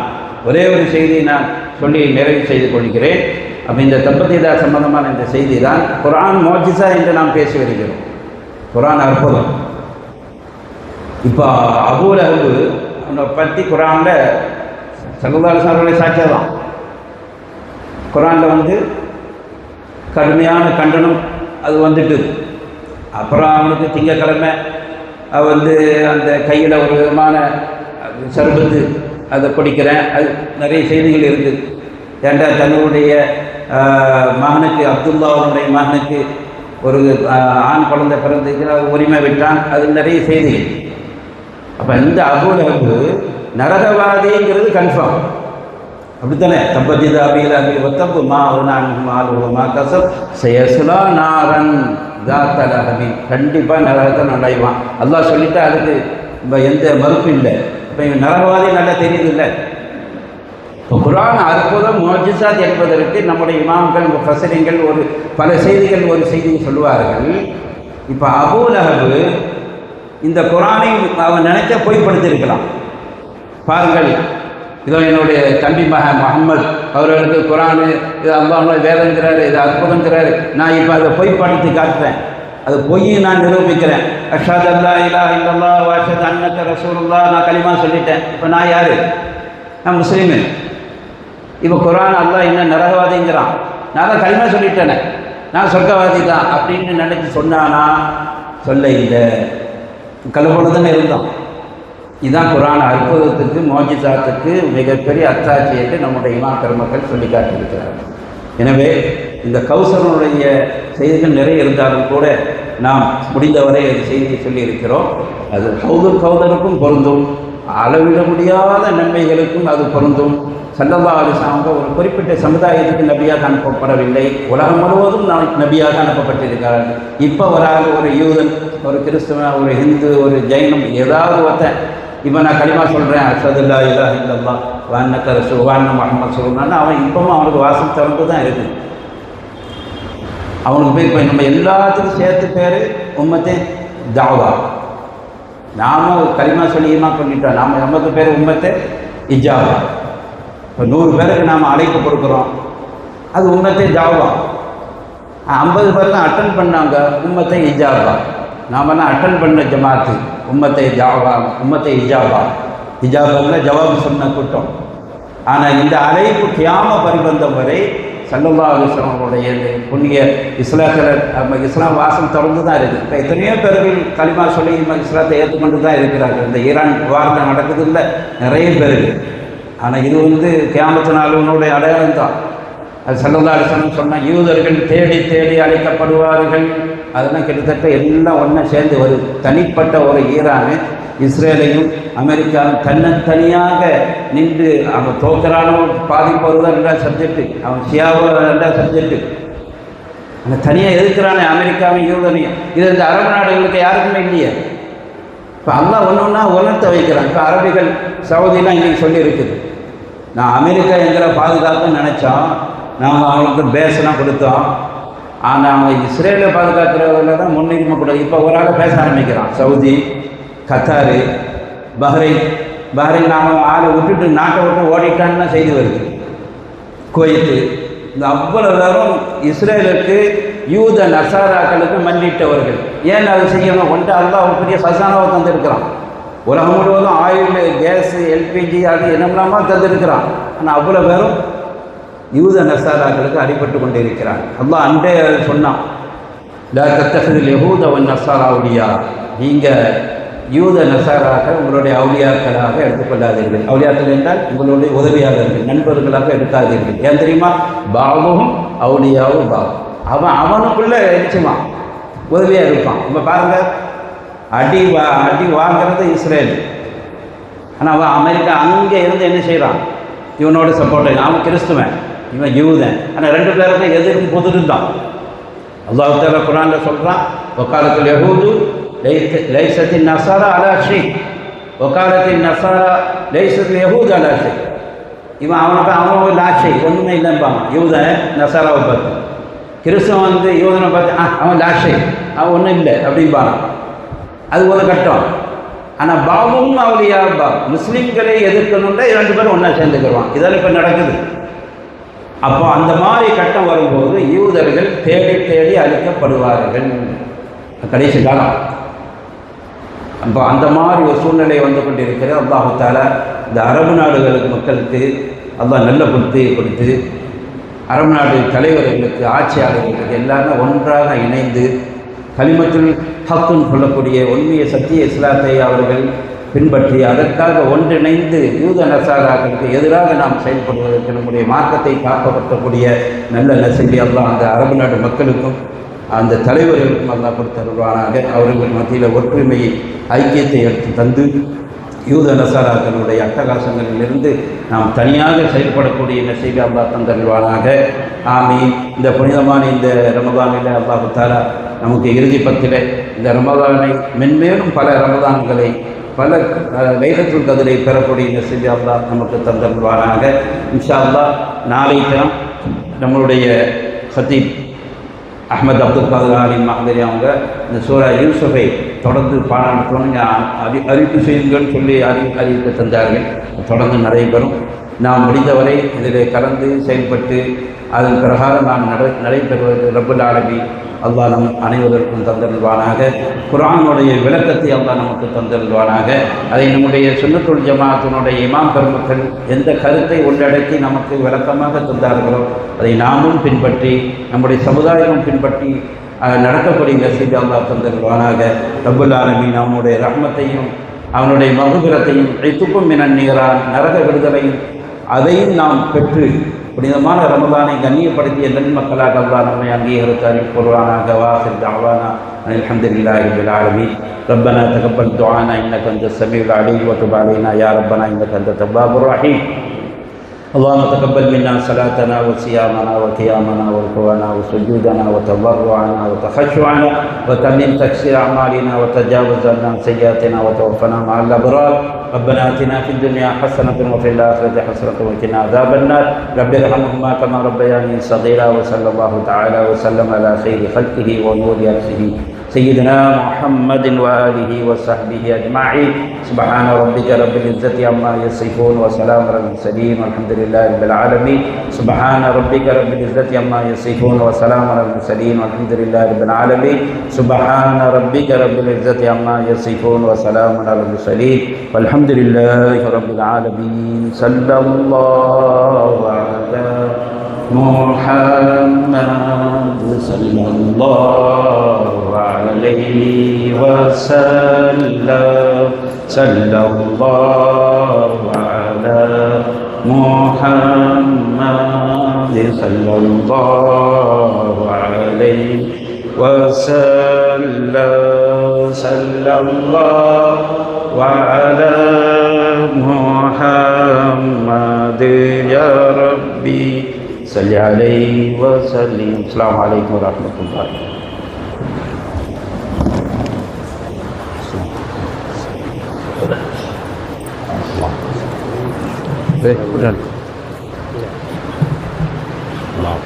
ஒரே ஒரு செய்தியை நான் சொல்லி நிறைவு செய்து கொள்கிறேன். அப்போ இந்த தப்பத்திதா சம்பந்தமான இந்த செய்தி தான் குர்ஆன் மோஜிசா என்று நாம் பேசி வருகிறோம். குர்ஆன் அற்புதம். இப்போ அபூ லஹப் அவனை பற்றி குர்ஆனில் ஸல்லல்லாஹு அலைஹி வஸல்லம் சாட்சியம். குர்ஆனில் கடுமையான கண்டனம் அது வந்துட்டு, அப்புறம் அவனுக்கு திங்கக்கிழமை அந்த கையில் ஒரு விதமான சர்பத்து அதை குடிக்கிறேன். அது நிறைய செய்திகள் இருக்குது. ஏண்டா தன்னுடைய மகனுக்கு, அப்துல்லாவுடைய மகனுக்கு ஒரு ஆண் குழந்தை பிறந்துக்கு உரிமை விட்டான். அது நிறைய செய்திகள். அப்போ இந்த அபூ லஹப் நரகவாதிங்கிறது கன்ஃபார்ம், அப்படித்தானே? தப்பத்திதா அபீல் அபி ஒத்தப்பு மா நான் மாலுமா கசப் சயஸ்லா நாரன் தாத்த லஹபின், கண்டிப்பாக நரகத்தை நுழைவான். அல்லாஹ் சொல்லிட்டா அதுக்கு இப்போ எந்த மறுப்பு இல்லை. இப்போ நரகவாதி நல்லா தெரியுது இல்லை? இப்போ குர்ஆன் அற்புதம் மோஜிசாத் என்பதற்கு நம்முடைய இமாம்கள் முஃபஸ்ஸிரீன்கள் பல செய்திகள் ஒரு செய்தியை சொல்லுவார்கள். இப்போ அபூ லஹப் இந்த குர்ஆனை அவன் நினைச்ச பொய்ப்படுத்தியிருக்கலாம். பாருங்கள், இதோ என்னுடைய தம்பி மகன் முஹம்மது அவர்களுக்கு குர்ஆனு இது அல்லாஹ் வேதங்கிறாரு, இது அற்புதங்கிறாரு, நான் இப்போ அதை பொய்ப்படுத்தி காட்டுறேன் அது பொய்யை நான் நிரூபிக்கிறேன். அஷ்ஹது அல்லா இலாஹ இல்லல்லாஹ் வ அஷ்ஹது அன்னக ரசூலுல்லாஹ், நான் களிமா சொல்லிட்டேன். இப்போ நான் யார்? நான் முஸ்லீமு. இப்போ குர்ஆன் அல்லாஹ் என்ன நரகவாதிங்கிறான், நான் தான் களிமா சொல்லிட்டேனே, நான் சொர்க்கவாதி தான் அப்படின்னு நினைச்சு சொன்னானா? சொல்ல இல்லை. கல்லுபோல தானே இருந்தோம். இதுதான் குர்ஆன் அற்புதத்துக்கு மோஜிசாத்துக்கு மிகப்பெரிய அத்தாட்சியை நம்முடைய இமாம் பெருமக்கள் சொல்லி காட்டியிருக்கிறார்கள். எனவே இந்த கௌசரனுடைய செய்திகள் நிறைய இருந்தாலும் கூட நாம் முடிந்தவரை அது செய்தியை சொல்லியிருக்கிறோம். அது கௌதருக்கும் பொருந்தும், அளவிட முடியாத நன்மைகளுக்கும் அது பொருந்தும். ஸல்லல்லாஹு அலைஹி வஸல்லம் ஒரு குறிப்பிட்ட சமுதாயத்துக்கு நபியாக அனுப்பப்படவில்லை, உலகம் முழுவதும் நபியாக அனுப்பப்பட்டிருக்கிறார். இப்போ ஒரு யூதன், ஒரு கிறிஸ்தவன், ஒரு ஹிந்து, ஒரு ஜெயினம், ஏதாவது ஒருத்தன் இப்போ நான் களிமா சொல்கிறேன் அஷ்ஹது அல்லா இலாஹ இல்லல்லாஹ் வ அன்னக ரசூலுல்லாஹ் வ அன்ன முஹம்மது சொல்கிறான்னா அவன் இப்போவும் அவனுக்கு வாசல் திறந்து தான் இருக்குது. அவனுக்கு போய் இப்போ நம்ம எல்லாத்துக்கும் சேர்த்து பேர் உம்மத்தே தாவா. நாம் களிமா சொல்லியமா பண்ணிட்டோம், நமக்கு பேர் உம்மத்தே இஜாபா. இப்போ 100 பேருக்கு நாம் அழைப்பு கொடுக்குறோம், அது உம்மத்தே தாவா. 50 பேர் தான் அட்டன் பண்ணாங்க, உம்மத்தே இஜாபா. நாமெல்லாம் அட்டன் பண்ண ஜமாத்து உம்மத்தை ஜாவா, உம்மத்தை இஜாபா. இஜாபாவில் ஜவாபு சொன்ன கூட்டம். ஆனால் இந்த அழைப்பு கியாம பரிபந்தம் வரை ஸல்லல்லாஹு அலைஹி வஸல்லம் புண்ணிய இஸ்லாம் வாசம் தொடர்ந்து தான் இருக்குது. இப்போ எத்தனையோ பேர்கள் களிமா சொல்லி இஸ்லாத்தை ஏற்றுக்கொண்டு தான் இருக்கிறார்கள். இந்த ஈரான் வாரில் நடக்குது இல்லை, நிறைய பேர்கள். ஆனால் இது கியாமத்து நாளுடைய அடையாளம் தான். அது ஸல்லல்லாஹு அலைஹி வஸல்லம் சொன்ன யூதர்கள் தேடி தேடி அழைக்கப்படுவார்கள். அதெல்லாம் கிட்டத்தட்ட எல்லாம் ஒன்றா சேர்ந்து வருது. தனிப்பட்ட ஒரு ஈரானு இஸ்ரேலையும் அமெரிக்காவும் தனியாக நின்று அவன் தோக்கரானும் பாதிப்பது தான் 2வது சப்ஜெக்டு, அவன் ஷியாவும் 2வது சப்ஜெக்டு. அந்த தனியாக எதிர்க்கிறானே அமெரிக்காவையும் யூதனையும். இது இந்த அரபு நாடுகளுக்கு யாருக்குமே இல்லையே. இப்போ அல்லாஹ் ஒன்று உணர்த்த வைக்கிறான். இப்போ அரபிகள் சவுதிலாம் இன்றைக்கி சொல்லியிருக்குது, நான் அமெரிக்கா எங்களை பாதுகாப்புன்னு நினச்சோம், நாம் அவங்களுக்கு பேஸ்லாம் கொடுத்தோம், ஆனால் அவங்க இஸ்ரேலை பாதுகாக்கிறதுல தான் முன்னுரிமை கொடுத்து இப்போ ஒரு ஆள் பேச ஆரம்பிக்கிறான். சவுதி, கத்தாரு, பஹ்ரைன் நாம் ஆளை விட்டுட்டு நாட்டை விட்டு ஓடிட்டான்னு செய்தி வருது. குவைத்து, இந்த அவ்வளோ பேரும் இஸ்ரேலுக்கு யூத நசாராக்களுக்கு மன்னிட்டவர்கள். ஏன் அது செய்யணும்? அல்லாஹ் ஒரு பெரிய சசானாவை தந்திருக்கிறான். உலகம் முழுவதும் ஆயில், கேஸு, எல்பிஜி அது என்னெல்லாமா தந்திருக்கிறான். ஆனால் அவ்வளோ பேரும் யூத நசாராக்களுக்கு அடிபட்டு கொண்டு இருக்கிறான். அல்லாஹ் அன்றே சொன்னான், லா தத்தஹிதுல் யஹூத வன் நஸாரா அவுலியா, நீங்கள் யூத நசாராக்கள் உங்களுடைய அவுலியாக்களாக எடுத்துக்கொள்ளாதீர்கள். அவுலியாக்கள் என்றால் உங்களுடைய உதவியாளர்கள், நண்பர்களாக எடுக்காதீர்கள். ஏன் தெரியுமா? பாவமும் அவுலியாவும் பாவம். அவனுக்குள்ளே நிச்சயமா உதவியாக இருப்பான். இப்போ பாருங்கள், அடி வாங்கிறது இஸ்ரேல். ஆனால் அவன் அமெரிக்கா அங்கே இருந்து என்ன செய்கிறான்? இவனோட சப்போர்ட். அவன் கிறிஸ்துவன், இவன் யூதன். ஆனால் 2 பேருக்கும் எதிரும் புதிருந்தான். அல்லாஹ் தஆலா குர்ஆனில் சொல்கிறான், வகாலத்துல் யஹூது லைஸத்தின் நஸாரா அலா ஷை வகாலத்தின் நஸாரா லைஸத்துல் யஹூது அலா ஷை. அவன் லாஷை ஒன்றுமே இல்லைம்பாங்க யூதன் நஸாராவை பார்த்து. கிறிஸ்தவன் யூதனை பார்த்து அவன் லாஷை, அவன் ஒன்றும் இல்லை அப்படிம்பாங்க. அது ஒரு கட்டம். ஆனால் பாபும் அவளியா முஸ்லீம்களை எதிர்க்கணுன்னா 2 பேரும் ஒன்றா சேர்ந்துக்கிடுவான். இதெல்லாம் இப்போ நடக்குது. அப்போ அந்த மாதிரி கட்டம் வரும்போது யூதர்கள் தேடி தேடி அழிக்கப்படுவார்கள் கடைசி காலம். அப்போ அந்த மாதிரி ஒரு சூழ்நிலை வந்து கொண்டிருக்கிறது. அல்லாஹ் தஆலா இந்த அரபு நாடுகளுக்கு மக்களுக்கு அல்லாஹ் நல்ல புத்தியை கொடுத்து, அரபு நாடு தலைவர்களுக்கு, ஆட்சியாளர்களுக்கு எல்லாமே ஒன்றாக இணைந்து கலிமத்துல் ஹக்குன்னு சொல்லக்கூடிய உண்மைய சத்திய இஸ்லாத்தை அவர்கள் பின்பற்றி அதற்காக ஒன்றிணைந்து யூத நசாராக்களுக்கு எதிராக நாம் செயல்படுவதற்கு நம்முடைய மார்க்கத்தை காப்பாற்றக்கூடிய நல்ல நசீபை அல்லாஹ் அந்த அரபு நாடு மக்களுக்கும் அந்த தலைவர்களுக்கும் அல்லாஹ் கொடுத்தருள்வானாக. அவர்கள் மத்தியில் ஒற்றுமையை, ஐக்கியத்தை எடுத்து தந்து யூத நசாராக்களுடைய அட்டகாசங்களிலிருந்து நாம் தனியாக செயல்படக்கூடிய நசீபை அல்லாஹ் தந்தருள்வானாக. ஆமீன். இந்த புனிதமான இந்த ரமதானில் அல்லாஹ் தஆலா நமக்கு இறுதி பத்திலே இந்த ரமதானை மென்மேலும் பல ரமதான்களை, பல லைலத்துல் கத்ரை பெறக்கூடிய நசீபை அல்லாஹ் நமக்கு தந்தருள்வானாக. இன்ஷா அல்லாஹ் நாளை தினம் நம்மளுடைய ஹத்தீப் அஹ்மத் அப்துல் காதர் அலி மஹ்தரி அவங்க இந்த சூரா யூசுஃபை தொடர்ந்து பாடணும் அறிவிப்பு செய்யுங்கன்னு சொல்லி அறிவிப்பு தந்தார்கள். தொடர்ந்து நடைபெறும். நாம் முடிந்தவரை இதில் கலந்து செயல்பட்டு அதன் பிரகாரம் நாம் நடைபெறுவது ரப்புல் ஆலமீன் அல்லாஹ் நம் அனைவருக்கும் தந்தருள்வானாக. குர்ஆனுடைய விளக்கத்தை அல்லாஹ் நமக்கு தந்தருள்வானாக. அதை நம்முடைய சுன்னத்துல் ஜமாஅத்தினுடைய இமாம் பெருமக்கள் எந்த கருத்தை உள்ளடக்கி நமக்கு விளக்கமாக தந்தார்களோ அதை நாமும் பின்பற்றி நம்முடைய சமுதாயமும் பின்பற்றி நடக்கக்கூடிய நசீபை அல்லாஹ் தந்தருள்வானாக. ரப்புல் ஆலமீன் அவனுடைய ரஹ்மத்தையும் அவனுடைய மகுபிரத்தையும் இத்துக்கும் மினன் நீரான் நரக விடுதலையும் அதையும் நாம் பெற்று புனிதமான ரமதானை கண்ணியப்படுத்திய நன்மக்களாக அல்லாஹ் நம்மை அங்கீகரித்து அருள்வானாக. வாஹிர் தஅவானா அல்ஹம்துலில்லாஹி ரப்பில் ஆலமீன். ربنا تقبل دعانا انك انت السميع العليم وتب علينا يا ربنا انك انت التواب الرحيم. اللهم تقبل منا صلاتنا وصيامنا وقيامنا وركوعنا وسجودنا وتضرعنا وتخشعنا وتمم تكسير اعمالنا وتجاوز عنا سيئاتنا وتوفنا مع الابرار. ربنا اتنا في الدنيا حسنه وفي الاخره حسنه وقنا عذاب النار. رب ارحمهما كما ربياني صغيرا. وصلى الله تعالى وسلم على خير خلقه ونور عرشه سيدنا محمد وآله وصحبه أجمعين. سبحان ربك رب العزة عما يصفون وسلام على المرسلين والحمد لله رب العالمين. سبحان ربك رب العزة عما يصفون وسلام على المرسلين والحمد لله رب العالمين. سبحان ربك رب العزة عما يصفون وسلام على المرسلين والحمد لله رب العالمين. صلى الله على محمد صلى الله عليه وسلم. صلى الله على محمد صلى الله عليه وسلم. صلى الله على محمد يا ربي صل عليه وسلم. السلام عليكم ورحمة الله. Allah.